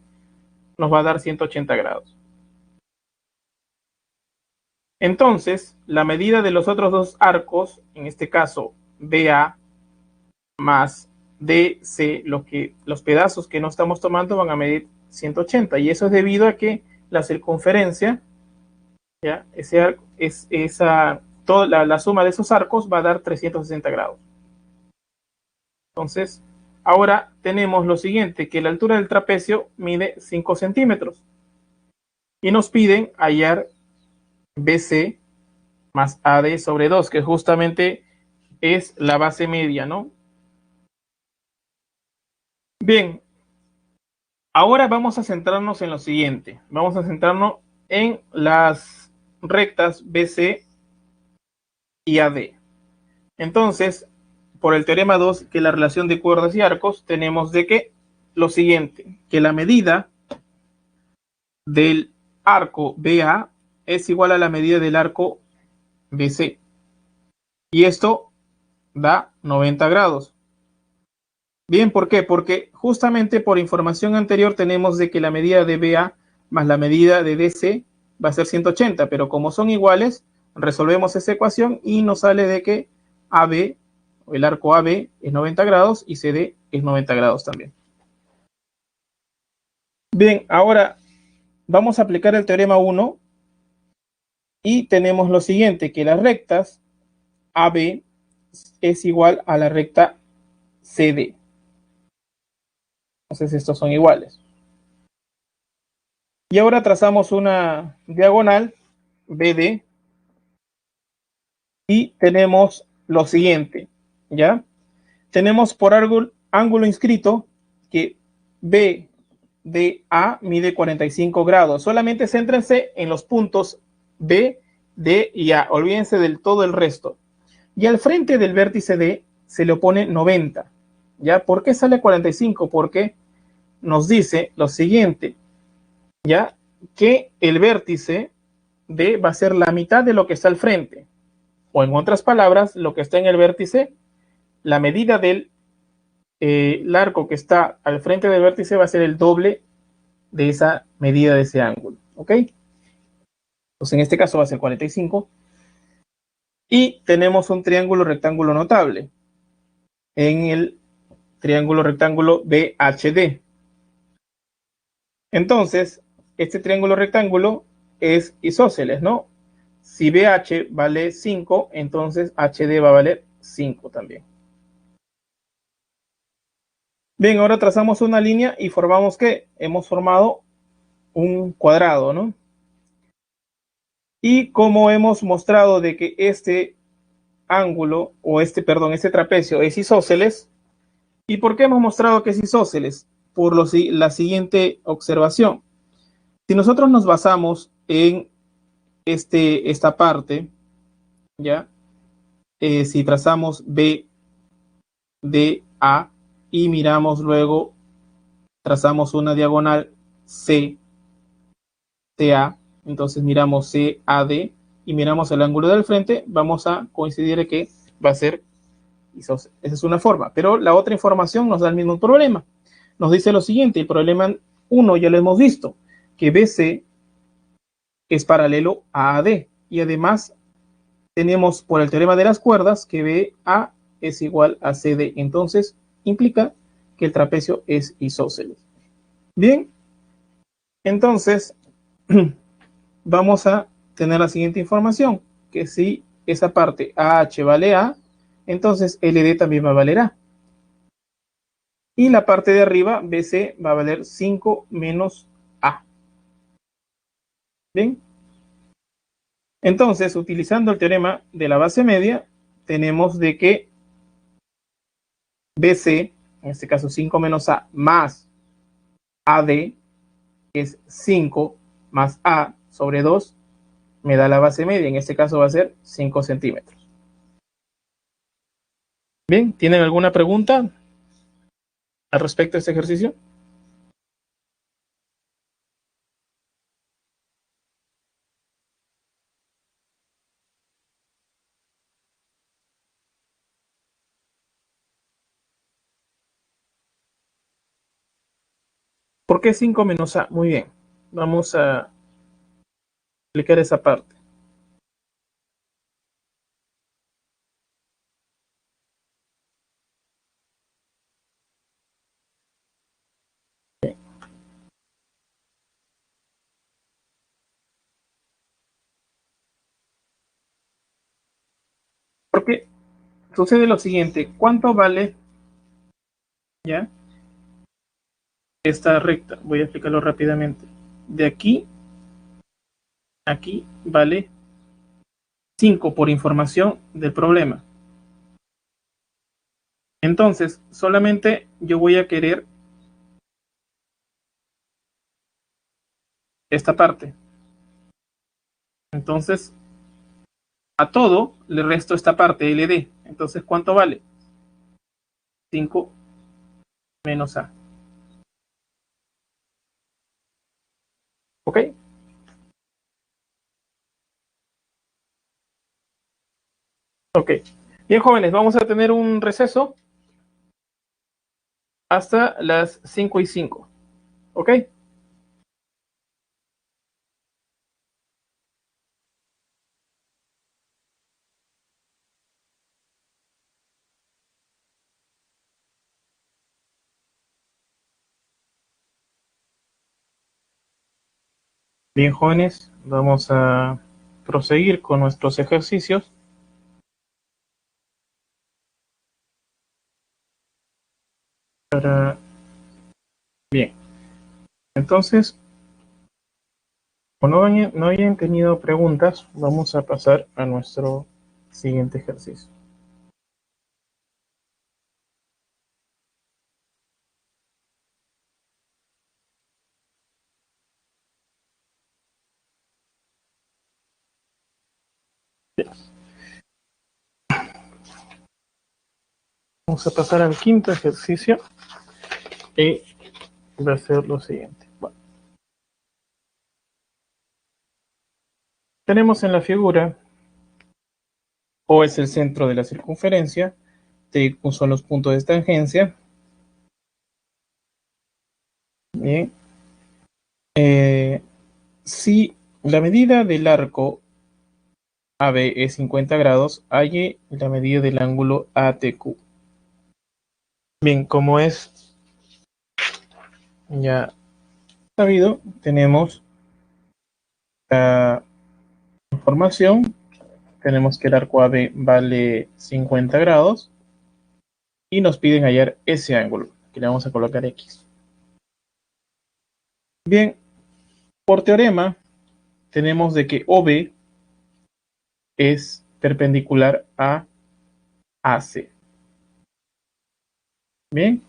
nos va a dar 180 grados. Entonces, la medida de los otros dos arcos, en este caso BA más DC, los pedazos que no estamos tomando van a medir 180, y eso es debido a que la circunferencia, ¿ya? Toda la suma de esos arcos va a dar 360 grados. Entonces, ahora tenemos lo siguiente, que la altura del trapecio mide 5 centímetros y nos piden hallar BC más AD sobre 2, que justamente es la base media, ¿no? Bien, ahora vamos a centrarnos en lo siguiente. Vamos a centrarnos en las rectas BC y AD. Entonces, por el teorema 2, que la relación de cuerdas y arcos, tenemos de que lo siguiente, que la medida del arco BA es igual a la medida del arco BC. Y esto da 90 grados. Bien, ¿por qué? Porque justamente por información anterior tenemos de que la medida de BA más la medida de DC va a ser 180, pero como son iguales, resolvemos esa ecuación y nos sale de que AB, o el arco AB, es 90 grados y CD es 90 grados también. Bien, ahora vamos a aplicar el teorema 1 y tenemos lo siguiente, que las rectas AB es igual a la recta CD. Entonces estos son iguales. Y ahora trazamos una diagonal BD y tenemos lo siguiente, ¿ya? Tenemos por ángulo inscrito que BDA mide 45 grados. Solamente céntrense en los puntos B, D y A. Olvídense del todo el resto. Y al frente del vértice D se le opone 90. ¿Ya? ¿Por qué sale 45? Porque nos dice lo siguiente, ¿ya? Que el vértice D va a ser la mitad de lo que está al frente. O en otras palabras, lo que está en el vértice, la medida del arco que está al frente del vértice va a ser el doble de esa medida de ese ángulo. ¿Ok? Pues en este caso va a ser 45. Y tenemos un triángulo rectángulo notable en el triángulo rectángulo BHD. Entonces, este triángulo rectángulo es isósceles, ¿no? Si BH vale 5, entonces HD va a valer 5 también. Bien, ahora trazamos una línea y formamos ¿qué? Hemos formado un cuadrado, ¿no? Y como hemos mostrado de que este ángulo, o este trapecio es isósceles, ¿y por qué hemos mostrado que es isósceles? Por la siguiente observación. Si nosotros nos basamos en esta parte, ¿ya? Si trazamos B, D, A y miramos luego, trazamos una diagonal C, TA, entonces miramos CAD y miramos el ángulo del frente, vamos a coincidir que va a ser isósceles. Esa es una forma, pero la otra información nos da el mismo problema. Nos dice lo siguiente, el problema 1 ya lo hemos visto, que BC es paralelo a AD y además tenemos por el teorema de las cuerdas que BA es igual a CD, entonces implica que el trapecio es isósceles. Bien, entonces vamos a tener la siguiente información, que si esa parte AH vale A, entonces LD también va a valer A. Y la parte de arriba, BC, va a valer 5 menos A. Bien. Entonces, utilizando el teorema de la base media, tenemos de que BC, en este caso 5 menos A, más AD, que es 5 más A sobre 2, me da la base media. En este caso va a ser 5 centímetros. Bien, ¿tienen alguna pregunta al respecto de este ejercicio? ¿Por qué 5 menos A? Muy bien, vamos a explicar esa parte. Porque sucede lo siguiente, ¿cuánto vale ya esta recta? Voy a explicarlo rápidamente. De aquí a aquí vale 5 por información del problema. Entonces, solamente yo voy a querer esta parte. Entonces, A todo le resto esta parte, LD. Entonces, ¿cuánto vale? 5 menos A. ¿Ok? Ok. Bien, jóvenes, vamos a tener un receso hasta las 5:05. ¿Ok? Bien, jóvenes, vamos a proseguir con nuestros ejercicios. Bien, entonces, como no hayan tenido preguntas, vamos a pasar a nuestro siguiente ejercicio. Vamos a pasar al quinto ejercicio y va a ser lo siguiente. Bueno, tenemos en la figura O es el centro de la circunferencia, T son los puntos de tangencia. Bien. Si la medida del arco AB es 50 grados, halle la medida del ángulo ATQ. Bien, como es ya sabido, tenemos la información. Tenemos que el arco AB vale 50 grados y nos piden hallar ese ángulo, que le vamos a colocar X. Bien, por teorema, tenemos de que OB es perpendicular a AC. Bien,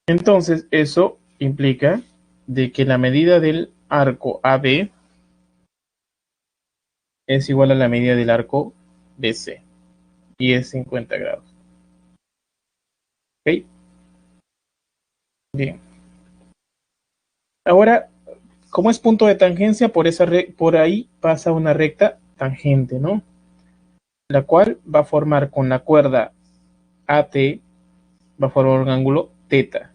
entonces eso implica de que la medida del arco AB es igual a la medida del arco BC y es 50 grados. ¿Ok? Bien. Ahora, como es punto de tangencia, por ahí pasa una recta tangente, ¿no? La cual va a formar con la cuerda AT, va a formar un ángulo θ.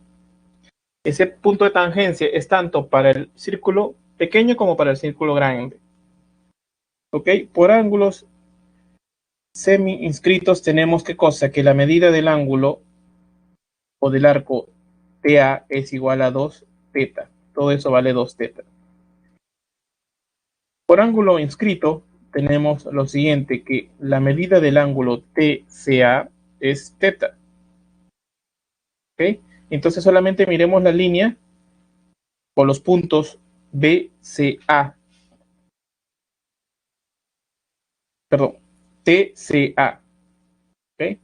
Ese punto de tangencia es tanto para el círculo pequeño como para el círculo grande. ¿Ok? Por ángulos semi inscritos tenemos qué cosa, que la medida del ángulo o del arco TA es igual a 2θ. Todo eso vale 2θ. Por ángulo inscrito tenemos lo siguiente, que la medida del ángulo TCA es θ. ¿Ok? Entonces solamente miremos la línea con los puntos BCA, perdón, TCA. ¿Ok?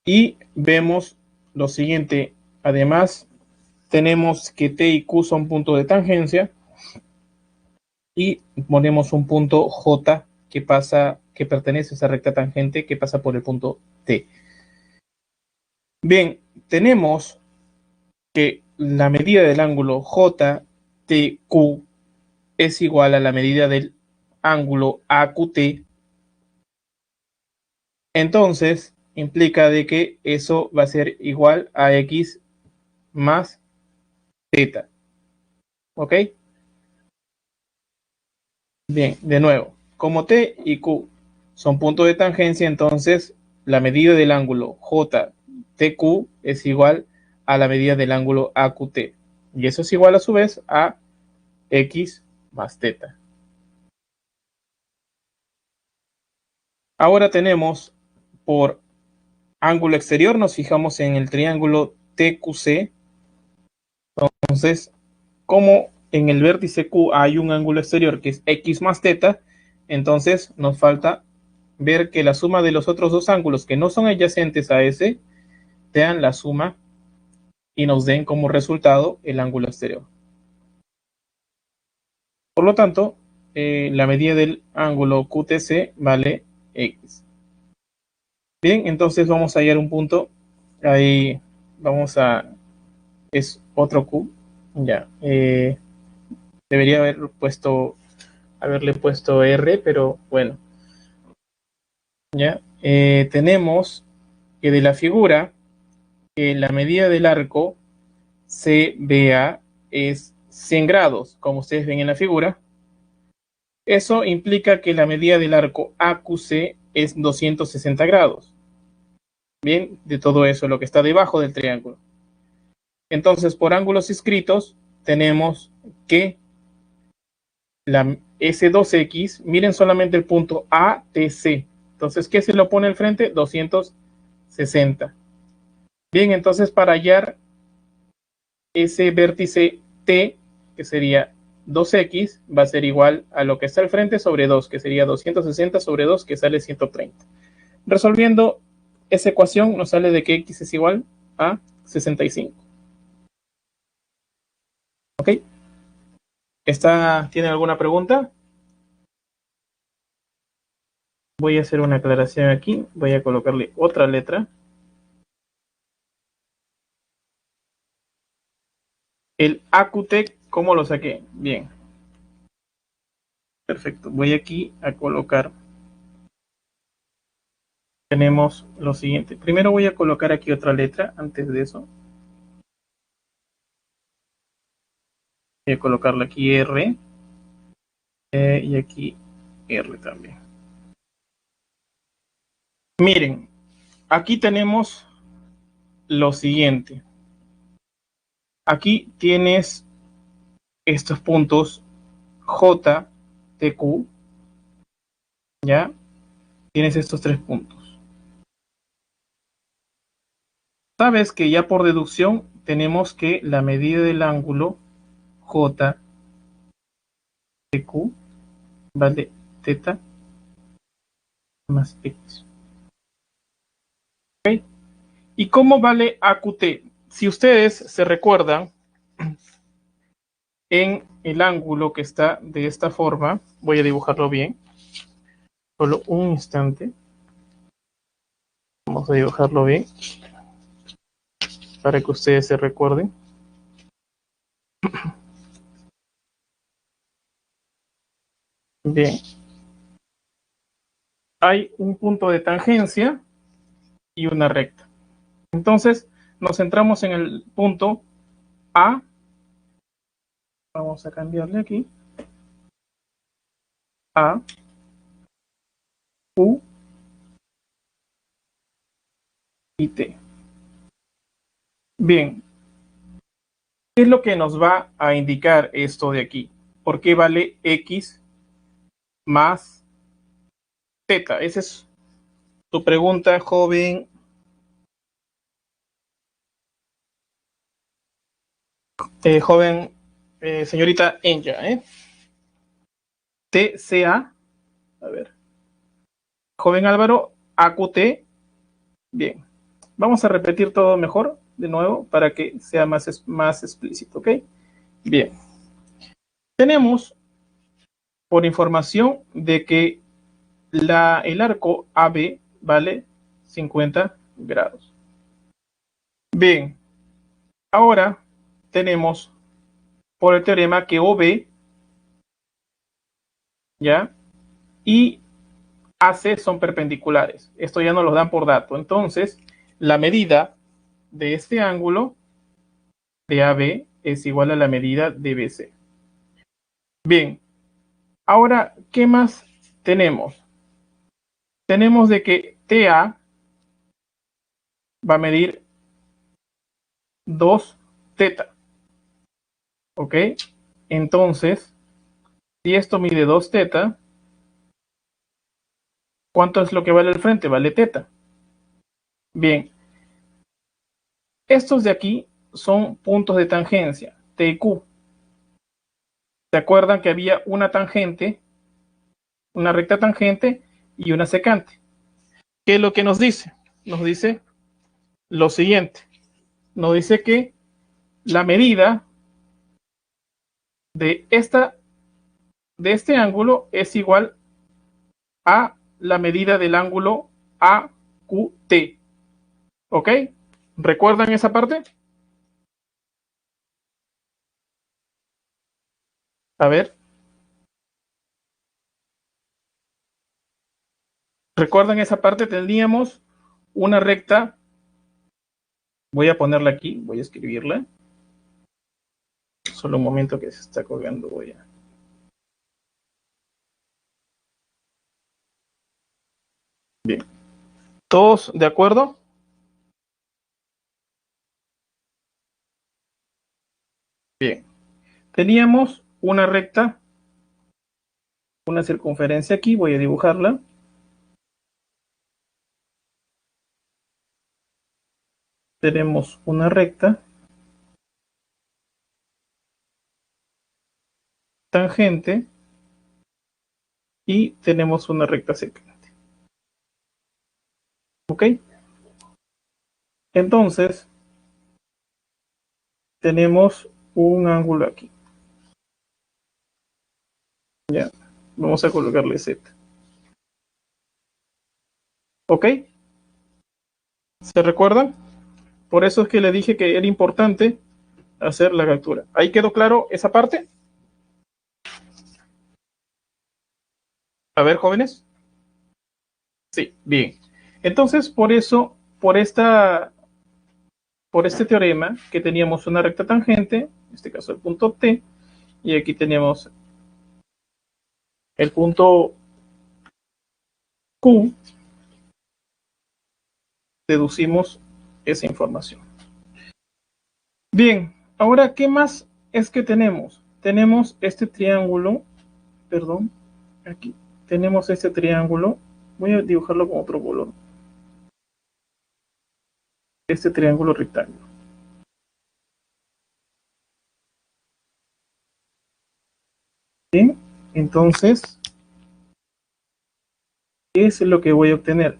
Y vemos lo siguiente, además tenemos que T y Q son puntos de tangencia y ponemos un punto J que pertenece a esa recta tangente que pasa por el punto T. Bien, tenemos que la medida del ángulo JTQ es igual a la medida del ángulo AQT. Entonces implica de que eso va a ser igual a X más θ. ¿Ok? Bien, de nuevo, como T y Q son puntos de tangencia, entonces la medida del ángulo JTQ es igual a la medida del ángulo AQT. Y eso es igual a su vez a X más θ. Ahora tenemos por ángulo exterior, nos fijamos en el triángulo TQC. Entonces, como en el vértice Q hay un ángulo exterior que es X más θ, entonces nos falta ver que la suma de los otros dos ángulos que no son adyacentes a ese sean la suma y nos den como resultado el ángulo exterior. Por lo tanto, la medida del ángulo QTC vale X. Bien, entonces vamos a hallar un punto. Ahí vamos a... es otro Q. Ya. Debería haberle puesto R, pero bueno. Ya. Tenemos que de la figura, la medida del arco CBA es 100 grados, como ustedes ven en la figura. Eso implica que la medida del arco AQC es 260 grados. Bien, de todo eso, lo que está debajo del triángulo. Entonces, por ángulos inscritos, tenemos que la S2X, miren solamente el punto ATC. Entonces, ¿qué se le pone al frente? 260. Bien, entonces para hallar ese vértice T, que sería 2X, va a ser igual a lo que está al frente sobre 2, que sería 260 sobre 2, que sale 130. Resolviendo esa ecuación, nos sale de que X es igual a 65. ¿Ok? ¿Tiene alguna pregunta? Voy a hacer una aclaración aquí. Voy a colocarle otra letra. El AQT, ¿cómo lo saqué? Bien. Perfecto. Voy aquí a colocar. Tenemos lo siguiente. Primero voy a colocar aquí otra letra antes de eso. Voy a colocarle aquí R. Y aquí R también. Miren, aquí tenemos lo siguiente. Aquí tienes estos puntos J, T, Q. ¿Ya? Tienes estos tres puntos. Sabes que ya por deducción tenemos que la medida del ángulo J, T, Q vale teta más X. ¿Okay? ¿Y cómo vale AQT? Si ustedes se recuerdan, en el ángulo que está de esta forma, voy a dibujarlo bien, solo un instante, vamos a dibujarlo bien, para que ustedes se recuerden. Bien, hay un punto de tangencia y una recta. Entonces, nos centramos en el punto A. Vamos a cambiarle aquí. A, U y T. Bien, ¿qué es lo que nos va a indicar esto de aquí? ¿Por qué vale X más teta? Esa es tu pregunta, joven. Joven, señorita Enya, TCA, a ver, joven Álvaro, AQT, bien. Vamos a repetir todo mejor de nuevo para que sea más explícito, ¿ok? Bien. Tenemos por información de que el arco AB vale 50 grados. Bien, ahora tenemos por el teorema que OB, ¿ya? Y AC son perpendiculares. Esto ya nos lo dan por dato. Entonces, la medida de este ángulo de AB es igual a la medida de BC. Bien, ahora, ¿qué más tenemos? Tenemos de que TA va a medir 2 teta. ¿Ok? Entonces, si esto mide 2 teta, ¿cuánto es lo que vale el frente? Vale teta. Bien, estos de aquí son puntos de tangencia, T y Q. ¿Se acuerdan que había una tangente, una recta tangente y una secante? ¿Qué es lo que nos dice? Nos dice lo siguiente. Nos dice que la medida de esta de este ángulo es igual a la medida del ángulo AQT. ¿Ok? ¿Recuerdan esa parte? A ver, ¿recuerdan esa parte? Teníamos una recta. Voy a ponerla aquí, voy a escribirla. Solo un momento que se está colgando, voy a... Bien. ¿Todos de acuerdo? Bien. Teníamos una recta, una circunferencia aquí, voy a dibujarla. Tenemos una recta, tangente, y tenemos una recta secante. ¿Ok? Entonces, tenemos un ángulo aquí. Ya, vamos a colocarle Z. ¿Ok? ¿Se recuerdan? Por eso es que le dije que era importante hacer la captura. ¿Ahí quedó claro esa parte? A ver, jóvenes. Sí, bien. Entonces, por eso, por este teorema, que teníamos una recta tangente, en este caso el punto T, y aquí teníamos el punto Q, deducimos esa información. Bien, ahora, ¿qué más es que tenemos? Tenemos este triángulo, perdón, aquí tenemos este triángulo, voy a dibujarlo con otro color, este triángulo rectángulo. Bien, entonces, ¿qué es lo que voy a obtener?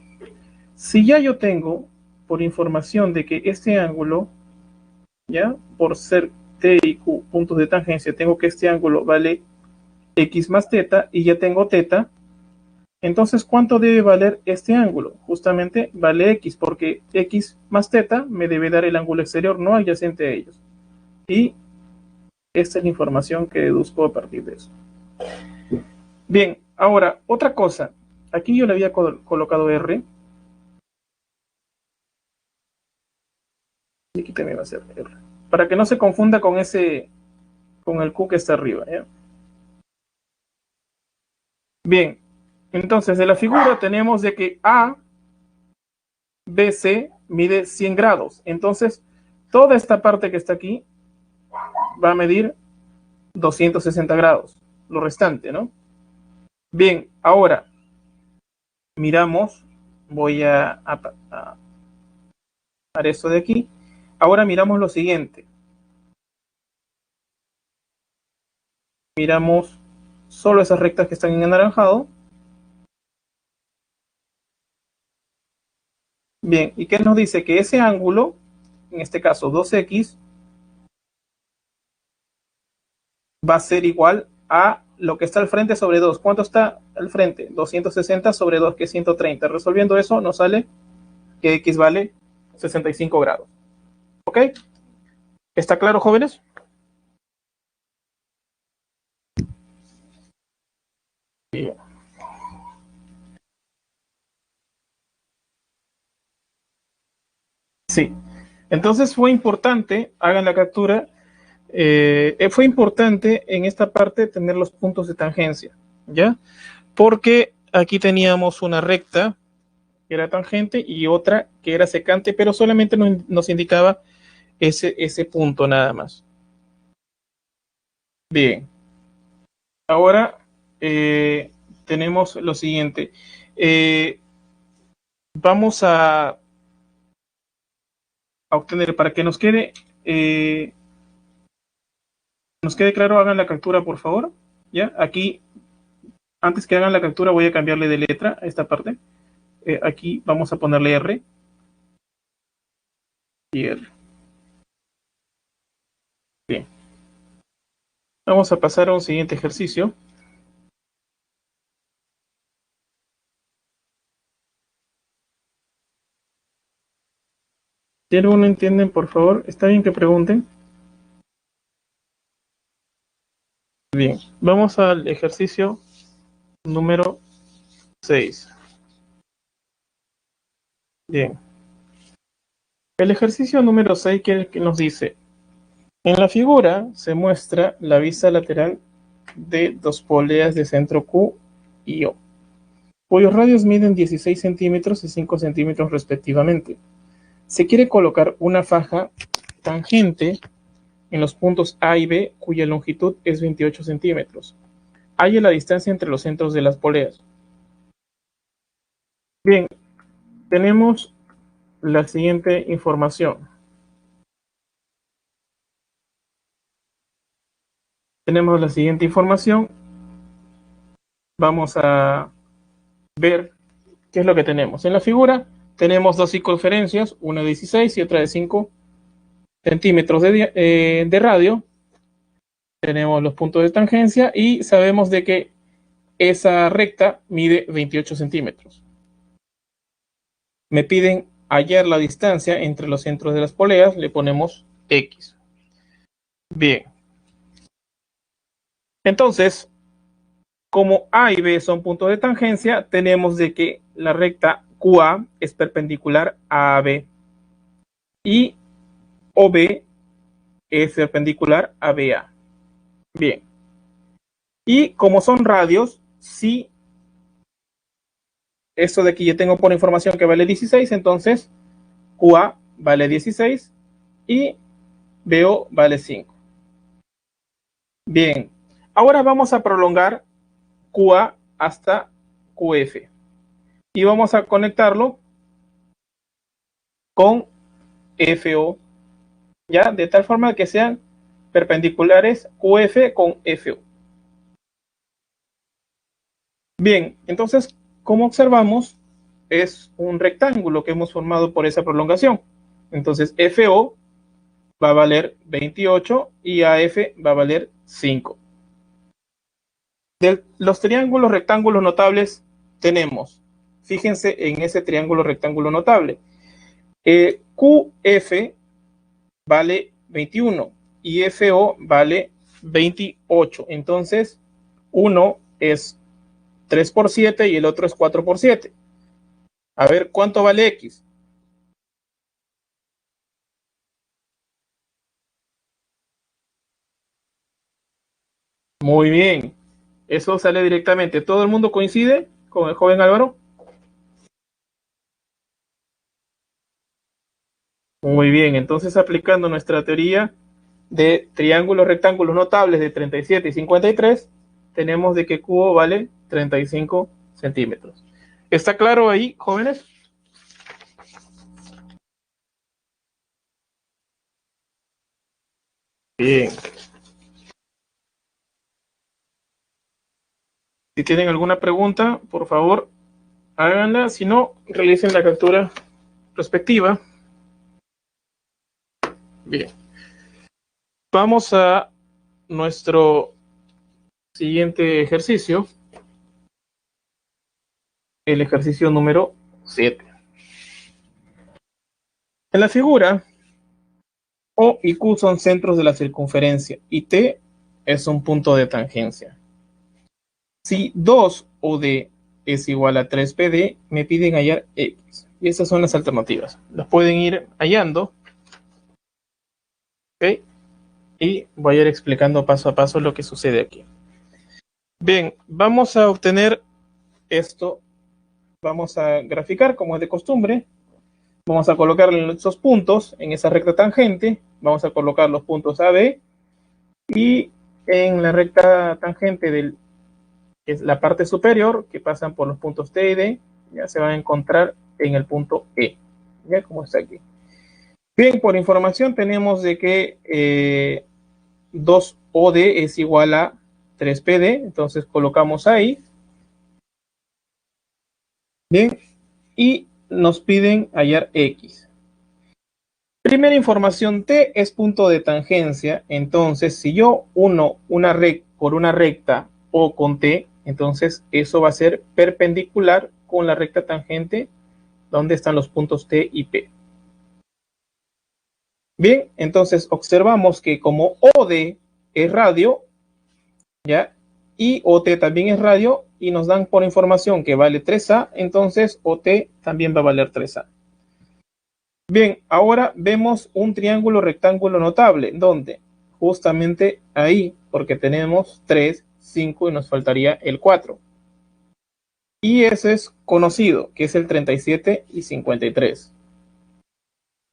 Si ya yo tengo, por información de que este ángulo, ya, por ser T y Q puntos de tangencia, tengo que este ángulo vale X más teta y ya tengo teta, entonces ¿cuánto debe valer este ángulo? Justamente vale X, porque X más teta me debe dar el ángulo exterior no adyacente a ellos. Y esta es la información que deduzco a partir de eso. Bien, ahora, otra cosa. Aquí yo le había colocado R. Y aquí también va a ser R. Para que no se confunda con con el Q que está arriba. ¿Ya? Bien, entonces de la figura tenemos de que ABC mide 100 grados. Entonces, toda esta parte que está aquí va a medir 260 grados. Lo restante, ¿no? Bien, ahora miramos, voy a dar eso de aquí. Ahora miramos lo siguiente. Miramos solo esas rectas que están en anaranjado. Bien, ¿y qué nos dice? Que ese ángulo, en este caso 2x, va a ser igual a lo que está al frente sobre 2. ¿Cuánto está al frente? 260 sobre 2, que es 130. Resolviendo eso, nos sale que x vale 65 grados. ¿Ok? ¿Está claro, jóvenes? Bien. Sí. Entonces fue importante, hagan la captura, fue importante en esta parte tener los puntos de tangencia, ¿ya? Porque aquí teníamos una recta que era tangente y otra que era secante, pero solamente nos indicaba ese punto nada más. Bien, ahora tenemos lo siguiente. Eh, vamos a obtener, para que nos quede claro, hagan la captura, por favor. ¿Ya? Aquí, antes que hagan la captura, voy a cambiarle de letra a esta parte. Aquí vamos a ponerle R y R. Bien. Vamos a pasar a un siguiente ejercicio. Si algo no entienden, por favor, está bien que pregunten. Bien, vamos al ejercicio número 6. Bien, el ejercicio número 6 que nos dice, en la figura se muestra la vista lateral de dos poleas de centro Q y O, cuyos radios miden 16 centímetros y 5 centímetros respectivamente. Se quiere colocar una faja tangente en los puntos A y B, cuya longitud es 28 centímetros. Halla la distancia entre los centros de las poleas. Bien, tenemos la siguiente información. Tenemos la siguiente información. Vamos a ver qué es lo que tenemos. En la figura tenemos dos circunferencias, una de 16 y otra de 5 centímetros de radio. Tenemos los puntos de tangencia y sabemos de que esa recta mide 28 centímetros. Me piden hallar la distancia entre los centros de las poleas, le ponemos X. Bien. Entonces, como A y B son puntos de tangencia, tenemos de que la recta QA es perpendicular a AB y OB es perpendicular a BA. Bien. Y como son radios, si esto de aquí yo tengo por información que vale 16, entonces QA vale 16 y BO vale 5. Bien. Ahora vamos a prolongar QA hasta QF y vamos a conectarlo con FO, ya de tal forma que sean perpendiculares QF con FO. Bien, entonces, como observamos, es un rectángulo que hemos formado por esa prolongación. Entonces, FO va a valer 28 y AF va a valer 5. De los triángulos rectángulos notables tenemos, fíjense en ese triángulo rectángulo notable, QF vale 21 y FO vale 28. Entonces, uno es 3 por 7 y el otro es 4 por 7. A ver, ¿cuánto vale X? Muy bien. Eso sale directamente. ¿Todo el mundo coincide con el joven Álvaro? Muy bien. Entonces, aplicando nuestra teoría de triángulos rectángulos notables de 37 y 53, tenemos de que cubo vale 35 centímetros. ¿Está claro ahí, jóvenes? Bien. Si tienen alguna pregunta, por favor, háganla. Si no, realicen la captura respectiva. Bien. Vamos a nuestro siguiente ejercicio, el ejercicio número 7. En la figura, O y Q son centros de la circunferencia y T es un punto de tangencia. Si 2OD es igual a 3PD, me piden hallar X. Y esas son las alternativas. Las pueden ir hallando. ¿Ok? Y voy a ir explicando paso a paso lo que sucede aquí. Bien, vamos a obtener esto. Vamos a graficar como es de costumbre. Vamos a colocar esos puntos en esa recta tangente. Vamos a colocar los puntos AB y en la recta tangente que es la parte superior, que pasan por los puntos T y D, ya se van a encontrar en el punto E, ya como está aquí. Bien, por información tenemos de que 2OD es igual a 3PD, entonces colocamos ahí. Bien, y nos piden hallar X. Primera información, T es punto de tangencia, entonces si yo uno por una recta O con T, entonces eso va a ser perpendicular con la recta tangente donde están los puntos T y P. Bien, entonces observamos que como OD es radio, ¿ya? Y OT también es radio y nos dan por información que vale 3A, entonces OT también va a valer 3A. Bien, ahora vemos un triángulo rectángulo notable, donde justamente ahí, porque tenemos 3, 5 y nos faltaría el 4. Y ese es conocido, que es el 37 y 53.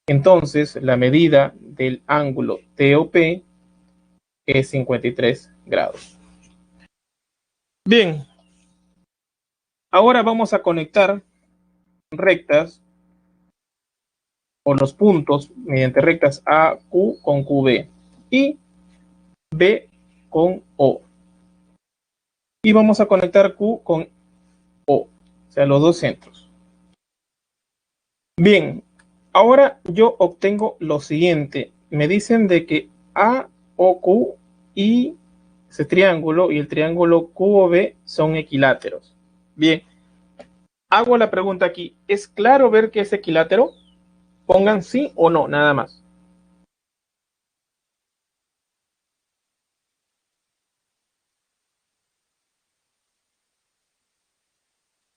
Entonces, la medida del ángulo TOP es 53 grados. Bien, ahora vamos a conectar rectas o los puntos mediante rectas AQ con QB y B con O. Y vamos a conectar Q con O, o sea, los dos centros. Bien, ahora yo obtengo lo siguiente. Me dicen de que AOQ y ese triángulo y el triángulo QOB son equiláteros. Bien, hago la pregunta aquí. ¿Es claro ver que es equilátero? Pongan sí o no, nada más.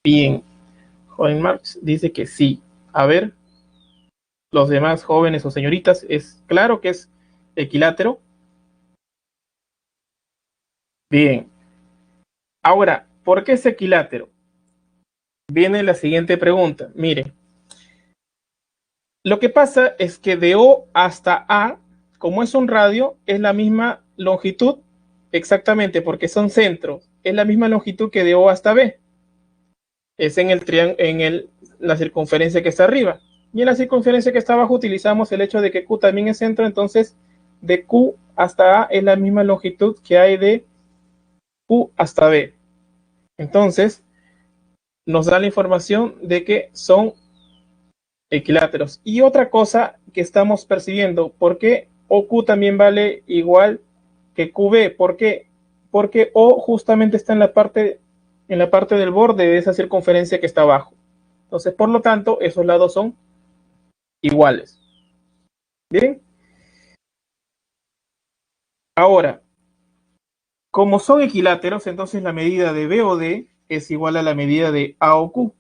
Bien, joven Marx dice que sí. A ver, los demás jóvenes o señoritas, ¿es claro que es equilátero? Bien. Ahora, ¿por qué es equilátero? Viene la siguiente pregunta. Mire, lo que pasa es que de O hasta A, como es un radio, es la misma longitud, exactamente, porque son centros, es la misma longitud que de O hasta B. Es en el la circunferencia que está arriba. Y en la circunferencia que está abajo utilizamos el hecho de que Q también es centro, entonces de Q hasta A es la misma longitud que hay de Q hasta B. Entonces, nos da la información de que son equiláteros. Y otra cosa que estamos percibiendo, ¿por qué OQ también vale igual que QB? ¿Por qué? Porque O justamente está en la parte del borde de esa circunferencia que está abajo. Entonces, por lo tanto, esos lados son iguales. Bien, ahora, como son equiláteros, entonces la medida de B o D es igual a la medida de A o Q,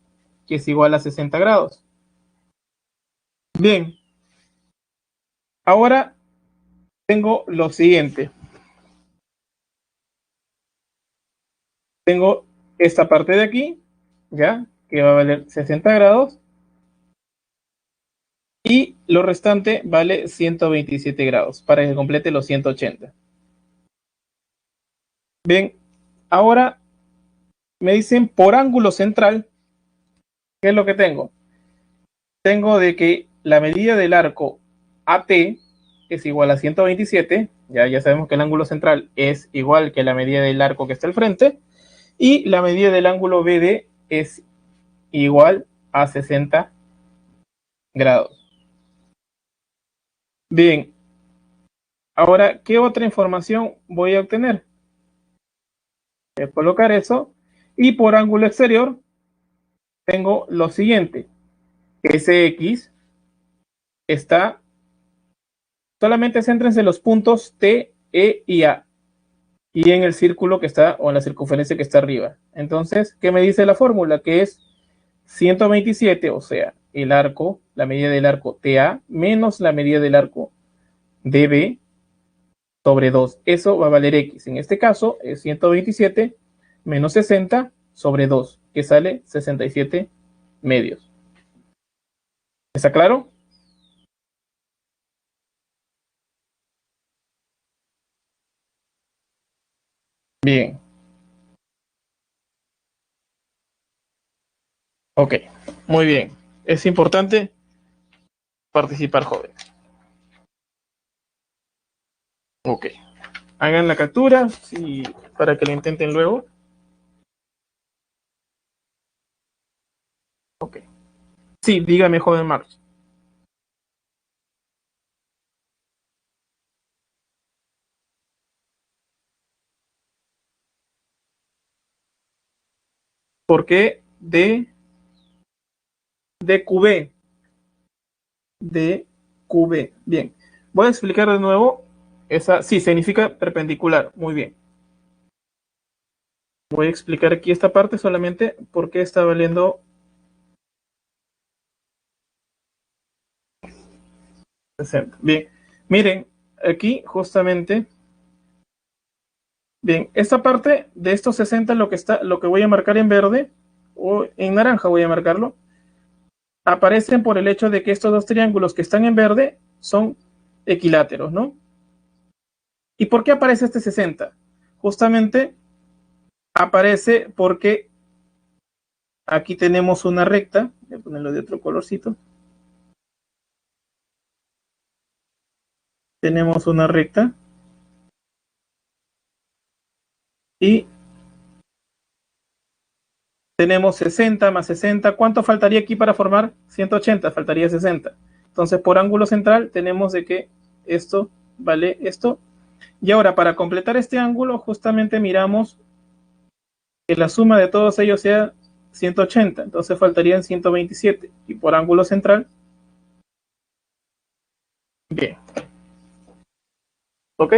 que es igual a 60 grados. Bien, ahora tengo lo siguiente. Tengo esta parte de aquí, ¿ya? Que va a valer 60 grados. Y lo restante vale 127 grados para que complete los 180. Bien, ahora me dicen por ángulo central, ¿qué es lo que tengo? Tengo de que la medida del arco AT es igual a 127, ya sabemos que el ángulo central es igual que la medida del arco que está al frente, y la medida del ángulo BD es igual a 60 grados. Bien, ahora, ¿qué otra información voy a obtener? Voy a colocar eso, y por ángulo exterior tengo lo siguiente, que ese X está, solamente céntrense en los puntos T, E y A, y en el círculo que está, o en la circunferencia que está arriba. Entonces, ¿qué me dice la fórmula? Que es 127, o sea, el arco, la medida del arco TA, menos la medida del arco DB sobre 2. Eso va a valer X. En este caso es 127 menos 60 sobre 2, que sale 67 medios. ¿Está claro? Bien. Ok. Muy bien. Es importante participar, joven. Ok. Hagan la captura para que lo intenten luego. Ok. Sí, dígame, joven Marx. ¿Por qué de QB? De QB. Bien. Voy a explicar de nuevo. Esa sí significa perpendicular. Muy bien. Voy a explicar aquí esta parte solamente porque está valiendo 60. Bien, miren, aquí justamente, bien, esta parte de estos 60, lo que voy a marcar en verde, o en naranja voy a marcarlo, aparecen por el hecho de que estos dos triángulos que están en verde son equiláteros, ¿no? ¿Y por qué aparece este 60? Justamente aparece porque aquí tenemos una recta, voy a ponerlo de otro colorcito, tenemos una recta y tenemos 60 más 60. ¿Cuánto faltaría aquí para formar 180? Faltaría 60. Entonces, por ángulo central, tenemos de que esto vale esto. Y ahora, para completar este ángulo, justamente miramos que la suma de todos ellos sea 180. Entonces, faltarían 127. Y por ángulo central, bien. ¿Ok?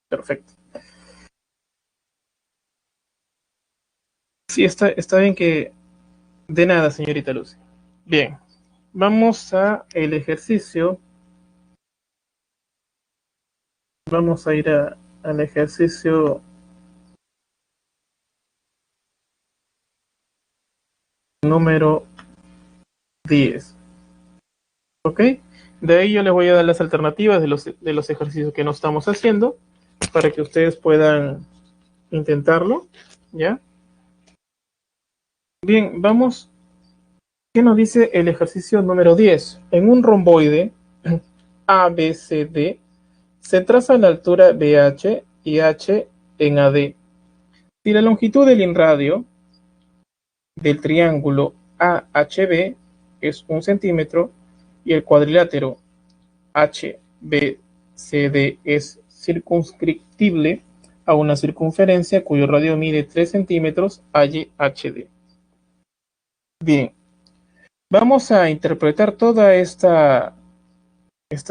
Perfecto. Sí, está bien que... De nada, señorita Lucy. Bien. Vamos a el ejercicio. Vamos a ir al ejercicio número 10. ¿Ok? De ahí yo les voy a dar las alternativas de los ejercicios que no estamos haciendo para que ustedes puedan intentarlo. ¿Ya? Bien, vamos. ¿Qué nos dice el ejercicio número 10? En un romboide ABCD se traza la altura BH y H en AD. Si la longitud del inradio del triángulo AHB es 1 centímetro y el cuadrilátero HBCD es circunscriptible a una circunferencia cuyo radio mide 3 centímetros, HD. Bien, vamos a interpretar todas estas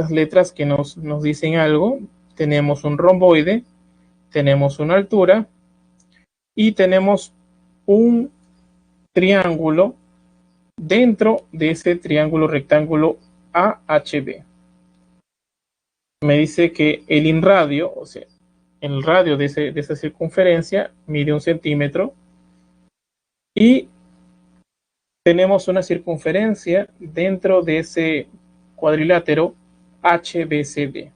letras que nos dicen algo. Tenemos un romboide, tenemos una altura y tenemos un triángulo dentro de ese triángulo rectángulo AHB. Me dice que el inradio, o sea, el radio de esa circunferencia mide 1 centímetro y tenemos una circunferencia dentro de ese cuadrilátero HBCD.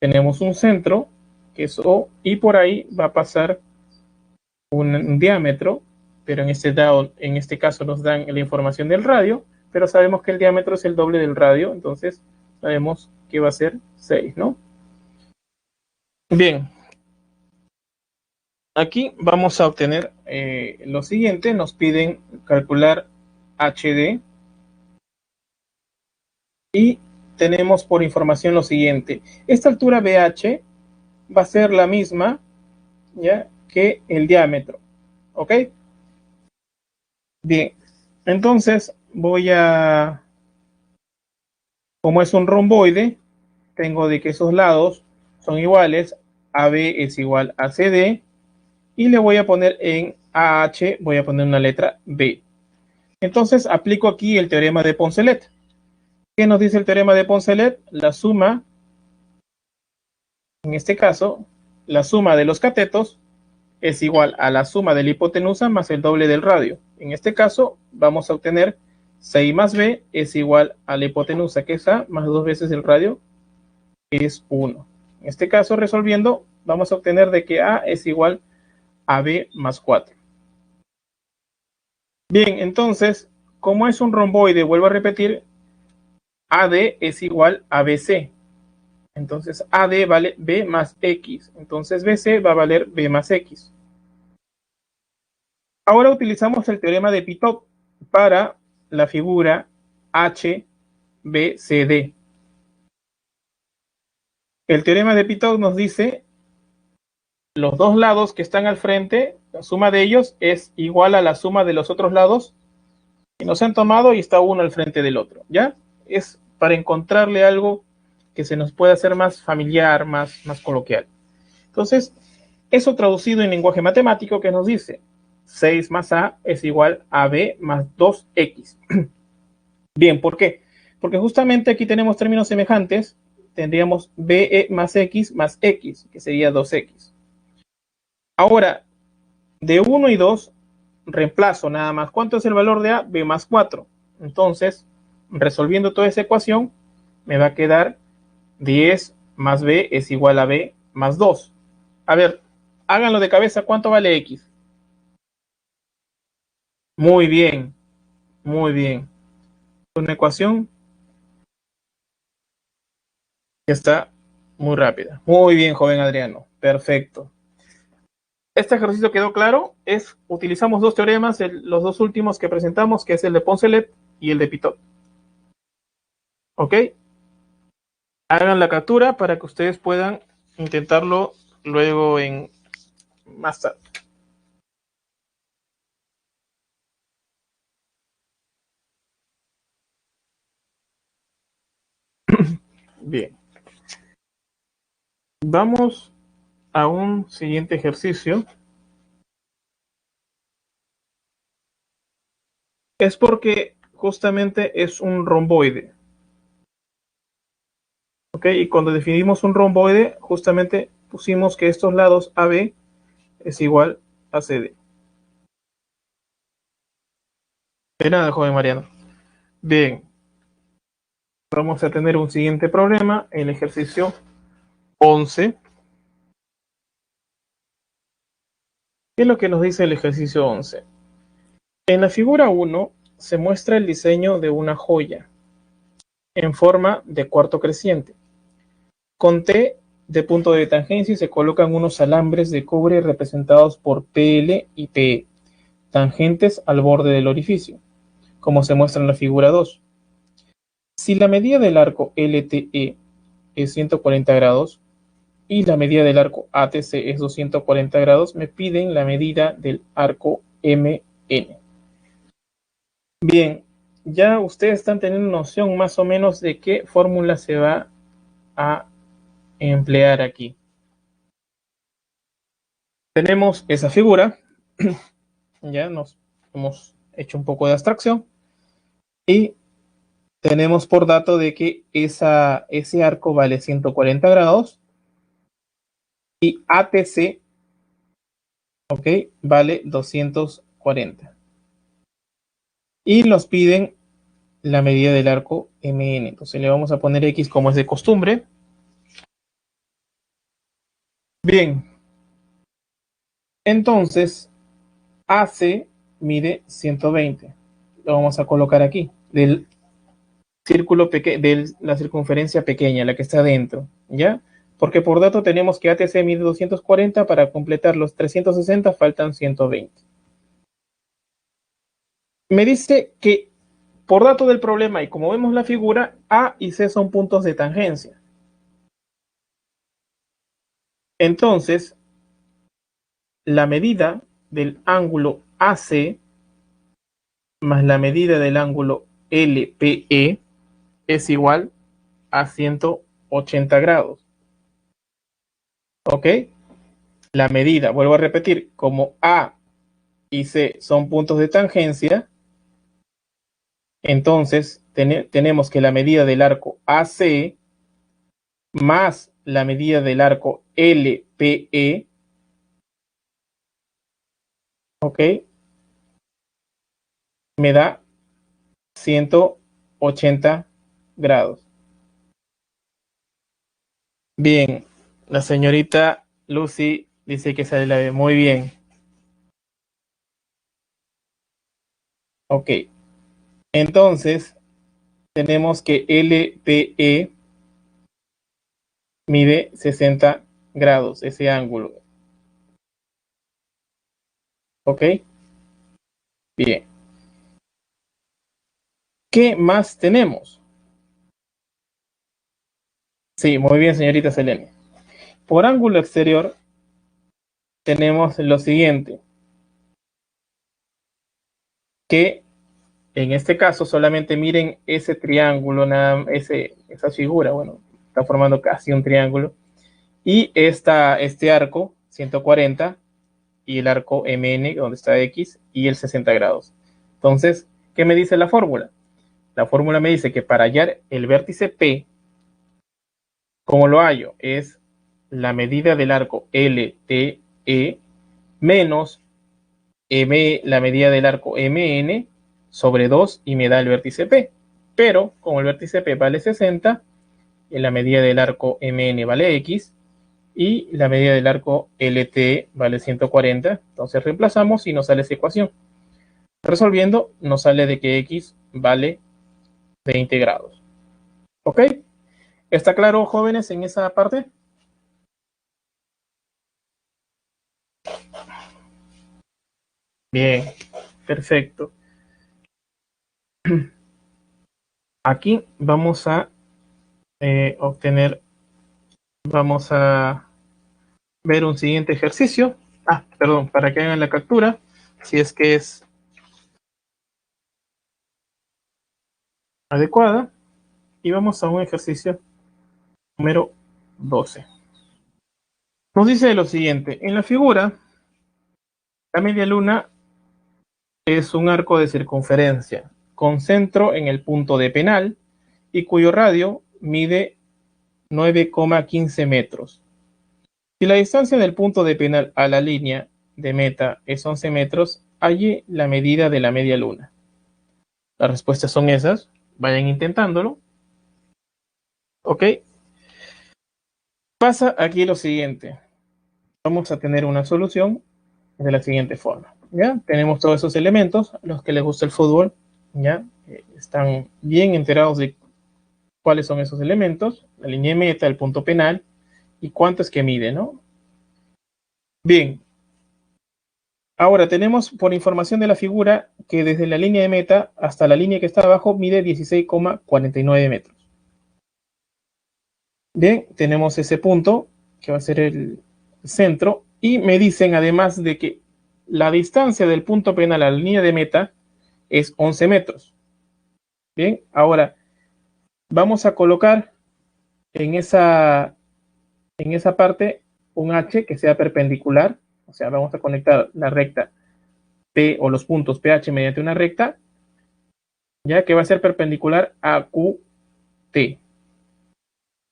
Tenemos un centro, que es O, y por ahí va a pasar un diámetro, pero en este caso nos dan la información del radio, pero sabemos que el diámetro es el doble del radio, entonces sabemos que va a ser 6, ¿no? Bien, aquí vamos a obtener lo siguiente. Nos piden calcular HD y tenemos por información lo siguiente. Esta altura BH va a ser la misma, ¿ya?, que el diámetro. ¿Ok? Bien, entonces como es un romboide, tengo de que esos lados son iguales. AB es igual a CD y le voy a poner en AH, voy a poner una letra B. Entonces aplico aquí el teorema de Poncelet. ¿Qué nos dice el teorema de Poncelet? La suma, en este caso, la suma de los catetos es igual a la suma de la hipotenusa más el doble del radio. En este caso vamos a obtener 6 más B es igual a la hipotenusa, que es A, más 2 veces el radio, que es 1. En este caso, resolviendo, vamos a obtener de que A es igual a B más 4. Bien, entonces, como es un romboide, vuelvo a repetir, AD es igual a BC. Entonces, AD vale B más X. Entonces, BC va a valer B más X. Ahora utilizamos el teorema de Pitot para la figura HBCD. El teorema de Pitot nos dice los dos lados que están al frente, la suma de ellos es igual a la suma de los otros lados que nos han tomado y está uno al frente del otro. ¿Ya? Es para encontrarle algo que se nos pueda hacer más familiar, más coloquial. Entonces, eso traducido en lenguaje matemático que nos dice 6 más A es igual a B más 2X. Bien, ¿por qué? Porque justamente aquí tenemos términos semejantes. Tendríamos BE más X, que sería 2X. Ahora, de 1 y 2, reemplazo nada más. ¿Cuánto es el valor de A? B más 4. Entonces, resolviendo toda esa ecuación, me va a quedar 10 más B es igual a B más 2. A ver, háganlo de cabeza. ¿Cuánto vale X? Muy bien, muy bien. Una ecuación que está muy rápida. Muy bien, joven Adriano. Perfecto. Este ejercicio quedó claro. Utilizamos dos teoremas, los dos últimos que presentamos, que es el de Poncelet y el de Pitot. ¿Ok? Hagan la captura para que ustedes puedan intentarlo luego en más tarde. Bien. Vamos a un siguiente ejercicio. Es porque justamente es un romboide. ¿Ok? Y cuando definimos un romboide, justamente pusimos que estos lados AB es igual a CD. De nada, joven Mariano. Bien, vamos a tener un siguiente problema, el ejercicio 11. ¿Qué es lo que nos dice el ejercicio 11? En la figura 1 se muestra el diseño de una joya en forma de cuarto creciente. Con T de punto de tangencia se colocan unos alambres de cobre representados por PL y PE, tangentes al borde del orificio, como se muestra en la figura 2. Si la medida del arco LTE es 140 grados y la medida del arco ATC es 240 grados, me piden la medida del arco MN. Bien, ya ustedes están teniendo noción más o menos de qué fórmula se va a emplear aquí. Tenemos esa figura, ya nos hemos hecho un poco de abstracción y tenemos por dato de que ese arco vale 140 grados y ATC, ok, vale 240. Y nos piden la medida del arco MN. Entonces le vamos a poner X como es de costumbre. Bien, entonces AC mide 120. Lo vamos a colocar aquí, del círculo pequeño, de la circunferencia pequeña, la que está dentro, ¿ya? Porque por dato tenemos que ATC mide 240, para completar los 360 faltan 120. Me dice que por dato del problema y como vemos la figura, A y C son puntos de tangencia. Entonces, la medida del ángulo AC más la medida del ángulo LPE es igual a 180 grados. ¿Ok? La medida, vuelvo a repetir, como A y C son puntos de tangencia, entonces tenemos que la medida del arco AC más la medida del arco LPE, ¿ok? Me da 180 grados. Bien, la señorita Lucy dice que sale la B. Muy bien. Ok. Entonces, tenemos que LPE mide 60 grados, ese ángulo. ¿Ok? Bien. ¿Qué más tenemos? Sí, muy bien, señorita Selene. Por ángulo exterior tenemos lo siguiente, que En este caso, solamente miren ese triángulo, esa figura, bueno, está formando casi un triángulo. Y este arco, 140, y el arco MN, donde está X, y el 60 grados. Entonces, ¿qué me dice la fórmula? La fórmula me dice que para hallar el vértice P, ¿cómo lo hallo? Es la medida del arco LTE menos la medida del arco MN sobre 2 y me da el vértice P. Pero como el vértice P vale 60, la medida del arco MN vale X y la medida del arco LT vale 140. Entonces reemplazamos y nos sale esa ecuación. Resolviendo, nos sale de que X vale 20 grados. ¿Ok? ¿Está claro, jóvenes, en esa parte? Bien, perfecto. Aquí vamos a vamos a ver un siguiente ejercicio. Perdón, para que hagan la captura, si es que es adecuada. Y vamos a un ejercicio número 12. Nos dice lo siguiente: en la figura, la media luna es un arco de circunferencia con centro en el punto de penal y cuyo radio mide 9,15 metros. Si la distancia del punto de penal a la línea de meta es 11 metros, halle la medida de la media luna. Las respuestas son esas. Vayan intentándolo. ¿Ok? Pasa aquí lo siguiente. Vamos a tener una solución de la siguiente forma. ¿Ya? Tenemos todos esos elementos. Los que les gusta el fútbol, ¿ya? Están bien enterados de cuáles son esos elementos. La línea de meta, el punto penal y cuánto es que mide, ¿no? Bien. Ahora tenemos por información de la figura que desde la línea de meta hasta la línea que está abajo mide 16,49 metros. Bien, tenemos ese punto que va a ser el centro y me dicen además de que la distancia del punto penal a la línea de meta es 11 metros. Bien, ahora vamos a colocar en esa parte un H que sea perpendicular, o sea, vamos a conectar la recta P o los puntos PH mediante una recta, ya que va a ser perpendicular a QT.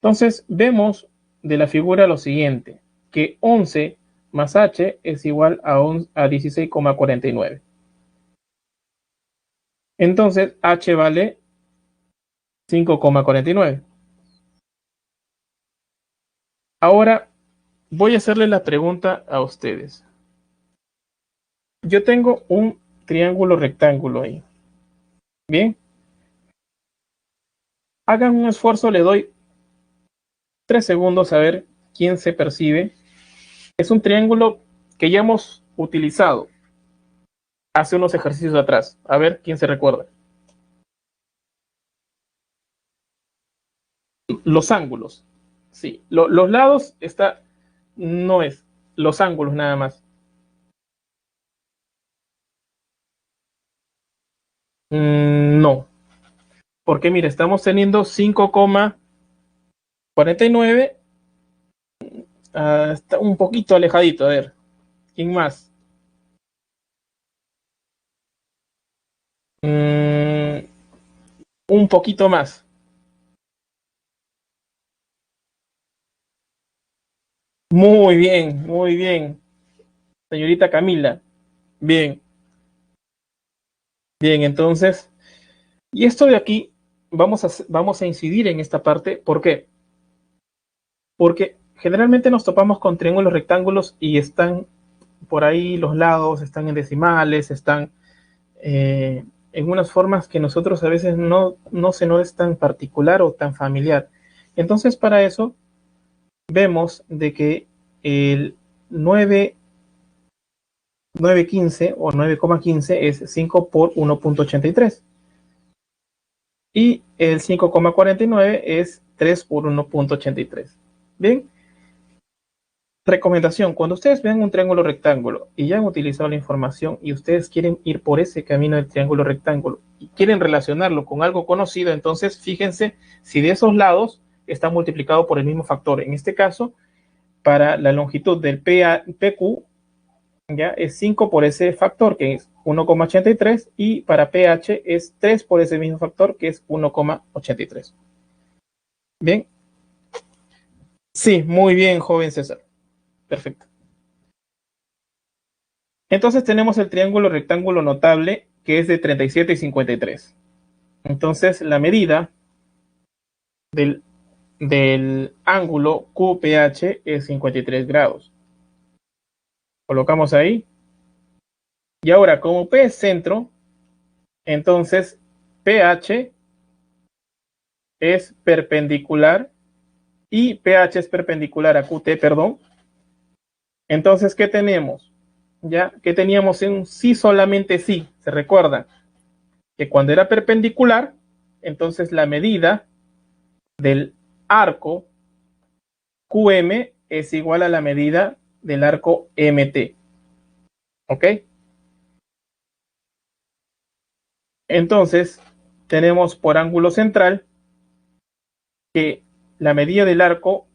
Entonces vemos de la figura lo siguiente, que 11 más H es igual a 16,49. Entonces H vale 5,49. Ahora voy a hacerle la pregunta a ustedes. Yo tengo un triángulo rectángulo ahí. Bien. Hagan un esfuerzo, le doy 3 segundos a ver quién se percibe. Es un triángulo que ya hemos utilizado hace unos ejercicios atrás. A ver quién se recuerda. Los ángulos. Sí, los lados no es. Los ángulos nada más. No. Porque mire, estamos teniendo 5,49. Está un poquito alejadito. A ver, ¿quién más? Un poquito más. Muy bien, muy bien. Señorita Camila. Bien, bien, entonces. Y esto de aquí, vamos a incidir en esta parte. ¿Por qué? Porque generalmente nos topamos con triángulos rectángulos y están por ahí los lados, están en decimales, están en unas formas que nosotros a veces no se nos es tan particular o tan familiar. Entonces, para eso, vemos de que el 9,15 o 9,15 es 5 por 1,83. Y el 5,49 es 3 por 1,83. Bien, Recomendación, cuando ustedes vean un triángulo rectángulo y ya han utilizado la información y ustedes quieren ir por ese camino del triángulo rectángulo y quieren relacionarlo con algo conocido, entonces fíjense si de esos lados está multiplicado por el mismo factor. En este caso, para la longitud del PQ, ya es 5 por ese factor, que es 1,83, y para PH es 3 por ese mismo factor, que es 1,83. Bien. Sí, muy bien, joven César. Perfecto. Entonces tenemos el triángulo rectángulo notable, que es de 37 y 53. Entonces la medida del ángulo QPH es 53 grados. Colocamos ahí. Y ahora, como P es centro, entonces PH es perpendicular y PH es perpendicular a QT, perdón. Entonces, ¿qué tenemos? Ya que teníamos en sí solamente sí, se recuerda que cuando era perpendicular, entonces la medida del arco QM es igual a la medida del arco MT. ¿Ok? Entonces, tenemos por ángulo central que la medida del arco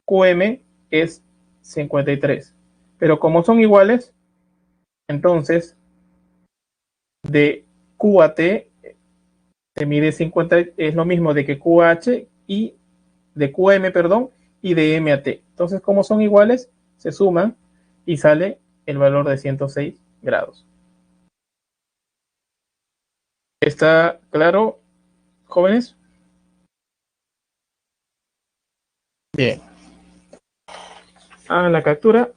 QM es 53. Pero como son iguales, entonces de Q a T se mide 50, es lo mismo de que QH y de QM, perdón, y de M a T. Entonces, como son iguales, se suman y sale el valor de 106 grados. ¿Está claro, jóvenes? Bien. Hagan la captura.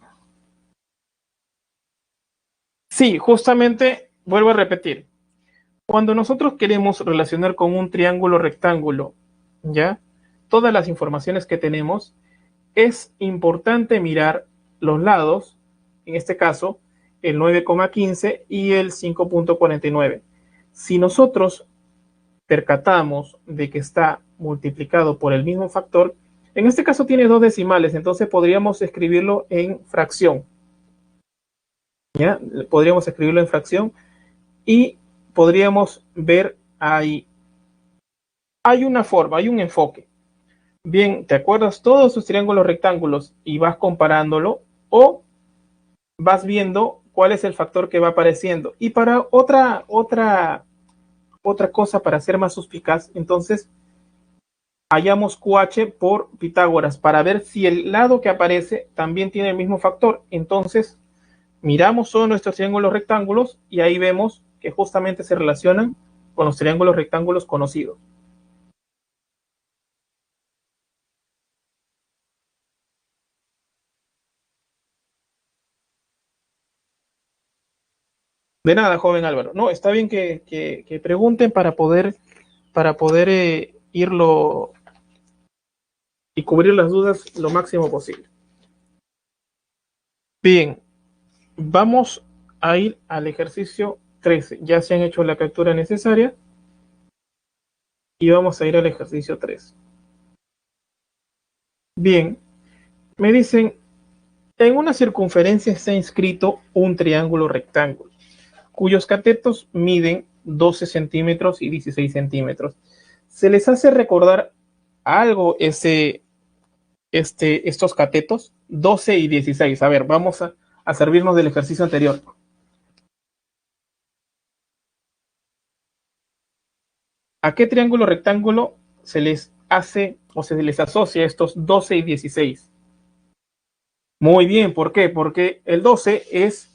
Sí, justamente vuelvo a repetir. Cuando nosotros queremos relacionar con un triángulo rectángulo, ¿ya? Todas las informaciones que tenemos, es importante mirar los lados, en este caso, el 9,15 y el 5,49. Si nosotros percatamos de que está multiplicado por el mismo factor, en este caso tiene dos decimales, entonces podríamos escribirlo en fracción. ¿Ya? Podríamos escribirlo en fracción y podríamos ver ahí. Hay una forma, hay un enfoque. Bien, ¿te acuerdas todos sus triángulos rectángulos y vas comparándolo o vas viendo cuál es el factor que va apareciendo? Y para otra cosa, para ser más suspicaz, entonces hallamos QH por Pitágoras para ver si el lado que aparece también tiene el mismo factor. Entonces miramos todos nuestros triángulos rectángulos y ahí vemos que justamente se relacionan con los triángulos rectángulos conocidos. De nada, joven Álvaro. No, está bien que pregunten para poder irlo y cubrir las dudas lo máximo posible. Bien, vamos a ir al ejercicio 13. Ya se han hecho la captura necesaria y vamos a ir al ejercicio 3. Bien, me dicen, en una circunferencia está inscrito un triángulo rectángulo, cuyos catetos miden 12 centímetros y 16 centímetros. ¿Se les hace recordar algo estos catetos? 12 y 16. A ver, vamos a servirnos del ejercicio anterior. ¿A qué triángulo rectángulo se les hace o se les asocia estos 12 y 16? Muy bien, ¿por qué? Porque el 12 es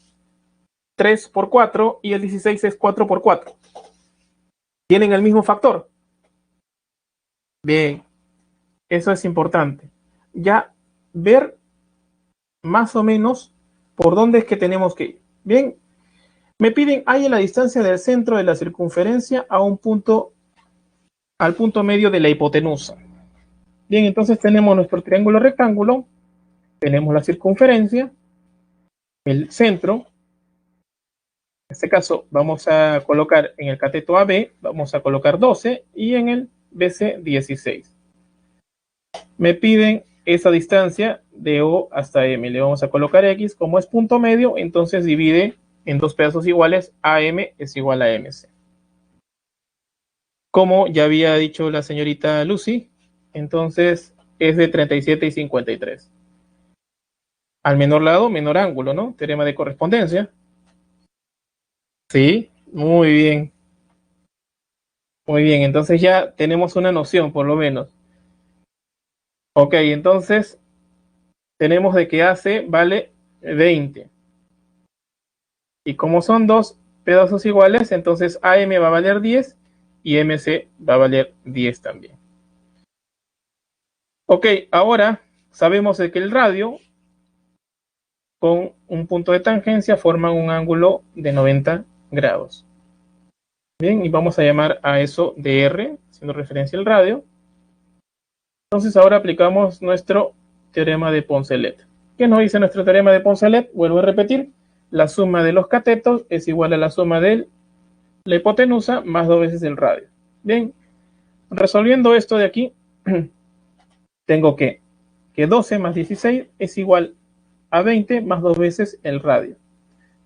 3 por 4 y el 16 es 4 por 4. ¿Tienen el mismo factor? Bien, eso es importante. Ya ver más o menos por dónde es que tenemos que ir. Bien, me piden, hay la distancia del centro de la circunferencia a un punto, al punto medio de la hipotenusa. Bien, entonces tenemos nuestro triángulo rectángulo, tenemos la circunferencia, el centro. En este caso vamos a colocar en el cateto AB, vamos a colocar 12 y en el BC 16. Me piden esa distancia de O hasta M. Le vamos a colocar X, como es punto medio, entonces divide en dos pedazos iguales, AM es igual a MC. Como ya había dicho la señorita Lucy, entonces es de 37 y 53. Al menor lado, menor ángulo, ¿no? Teorema de correspondencia. Sí, muy bien. Muy bien, entonces ya tenemos una noción, por lo menos. Ok, entonces tenemos de que AC vale 20. Y como son dos pedazos iguales, entonces AM va a valer 10 y MC va a valer 10 también. Ok, ahora sabemos de que el radio con un punto de tangencia forman un ángulo de 90 grados. Bien, y vamos a llamar a eso DR, haciendo referencia al radio. Entonces ahora aplicamos nuestro teorema de Poncelet. ¿Qué nos dice nuestro teorema de Poncelet? Vuelvo a repetir, la suma de los catetos es igual a la suma de la hipotenusa más 2 veces el radio. Bien, resolviendo esto de aquí, tengo que 12 más 16 es igual a 20 más 2 veces el radio.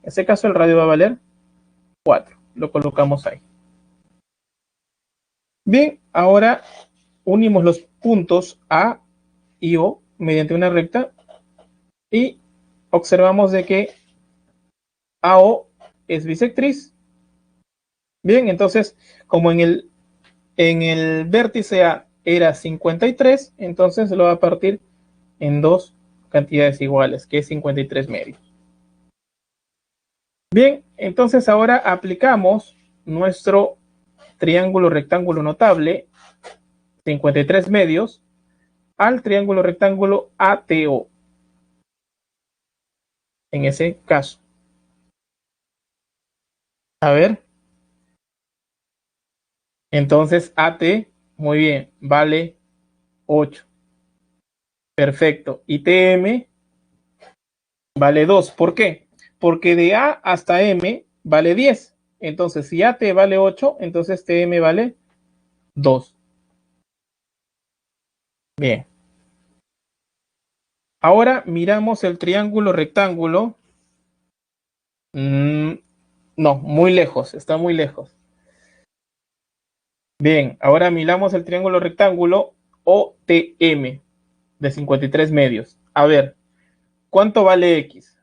En ese caso el radio va a valer 4. Lo colocamos ahí. Bien, ahora unimos los puntos A y O mediante una recta y observamos de que AO es bisectriz. Bien, entonces, como en el vértice A era 53, entonces lo va a partir en dos cantidades iguales, que es 53 medios. Bien, entonces ahora aplicamos nuestro triángulo rectángulo notable, 53 medios, al triángulo rectángulo ATO. En ese caso. A ver, entonces AT, muy bien, vale 8. Perfecto. Y TM vale 2. ¿Por qué? Porque de A hasta M vale 10. Entonces, si AT vale 8, entonces TM vale 2. Bien. Ahora miramos el triángulo rectángulo. No, muy lejos, está muy lejos. Bien, ahora miramos el triángulo rectángulo OTM de 53 medios. A ver, ¿cuánto vale X?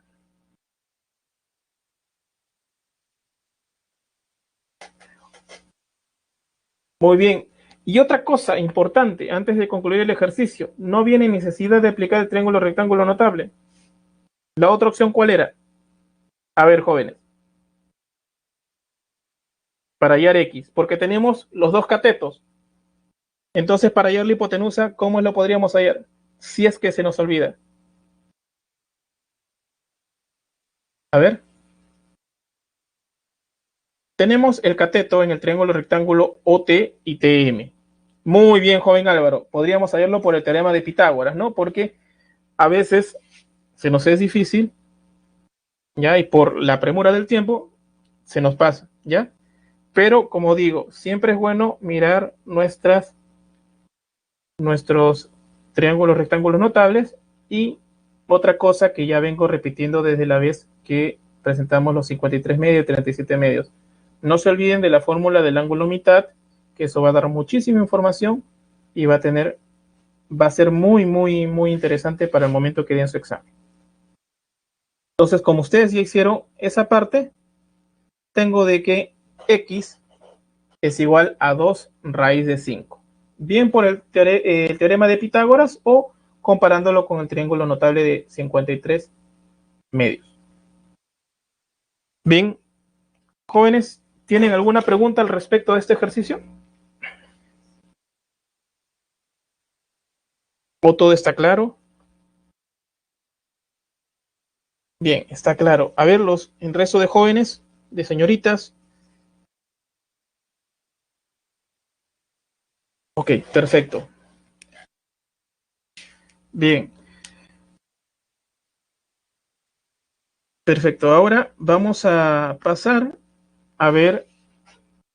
Muy bien. Y otra cosa importante, antes de concluir el ejercicio, no viene necesidad de aplicar el triángulo rectángulo notable. La otra opción, ¿cuál era? A ver, jóvenes, para hallar X, porque tenemos los dos catetos. Entonces, para hallar la hipotenusa, ¿cómo lo podríamos hallar? Si es que se nos olvida. A ver, tenemos el cateto en el triángulo rectángulo OT y TM. Muy bien, joven Álvaro. Podríamos hallarlo por el teorema de Pitágoras, ¿no? Porque a veces se nos es difícil, ¿ya? Y por la premura del tiempo, se nos pasa, ¿ya? Pero como digo, siempre es bueno mirar nuestros triángulos rectángulos notables. Y otra cosa que ya vengo repitiendo desde la vez que presentamos los 53 medios y 37 medios. No se olviden de la fórmula del ángulo mitad, que eso va a dar muchísima información y va a ser muy, muy, muy interesante para el momento que den su examen. Entonces, como ustedes ya hicieron esa parte, tengo de que X es igual a 2 raíz de 5. Bien por el teorema de Pitágoras o comparándolo con el triángulo notable de 53 medios. Bien, jóvenes, ¿tienen alguna pregunta al respecto de este ejercicio? ¿O todo está claro? Bien, está claro. A ver, el resto de jóvenes, de señoritas. Ok, perfecto. Bien, perfecto. Ahora vamos a pasar a ver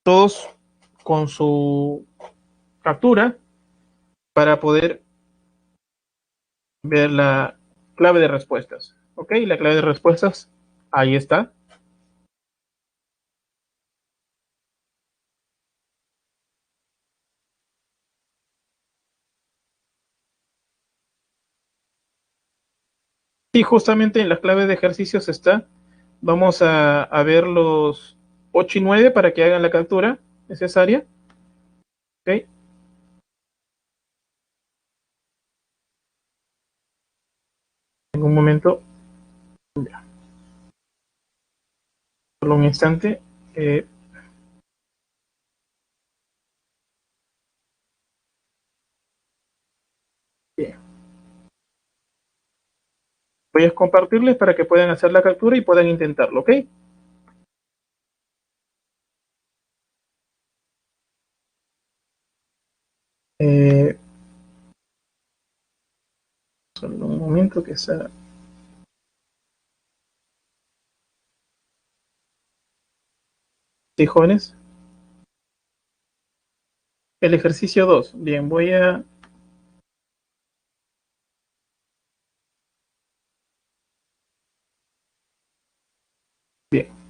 todos con su captura para poder ver clave de respuestas. ¿Ok? La clave de respuestas, ahí está. Y justamente en las claves de ejercicios está. Vamos a ver los 8 y 9 para que hagan la captura necesaria. ¿Ok? En un momento, solo un instante. Eh, Bien. Voy a compartirles para que puedan hacer la captura y puedan intentarlo. ¿Ok? Eh, Solo un momento que sea. Sí, jóvenes. El ejercicio 2. Bien, Bien,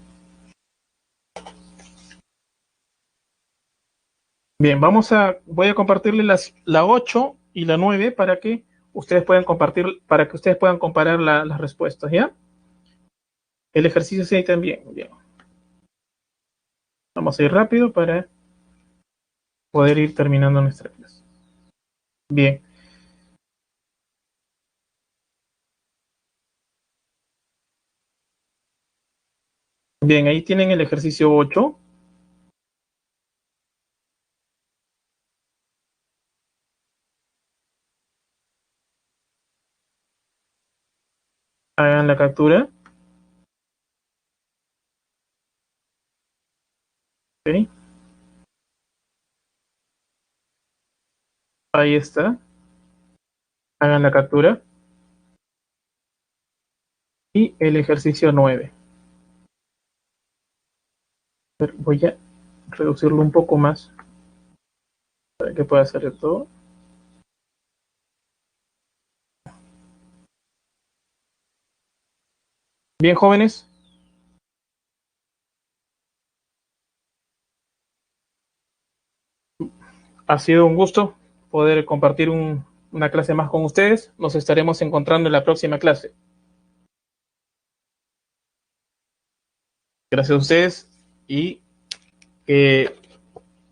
bien, voy a compartirles la 8 y la 9 para que ustedes puedan compartir, para que ustedes puedan comparar las respuestas, ¿ya? El ejercicio 6 también. Bien. Vamos a ir rápido para poder ir terminando nuestra clase. Bien, bien, ahí tienen el ejercicio 8. Hagan la captura. ¿Ok? Ahí está. Hagan la captura. Y el ejercicio 9. Voy a reducirlo un poco más para que pueda hacer todo. Bien, jóvenes. Ha sido un gusto poder compartir una clase más con ustedes. Nos estaremos encontrando en la próxima clase. Gracias a ustedes y que,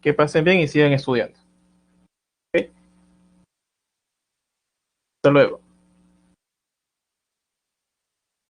que pasen bien y sigan estudiando. ¿Ok? Hasta luego.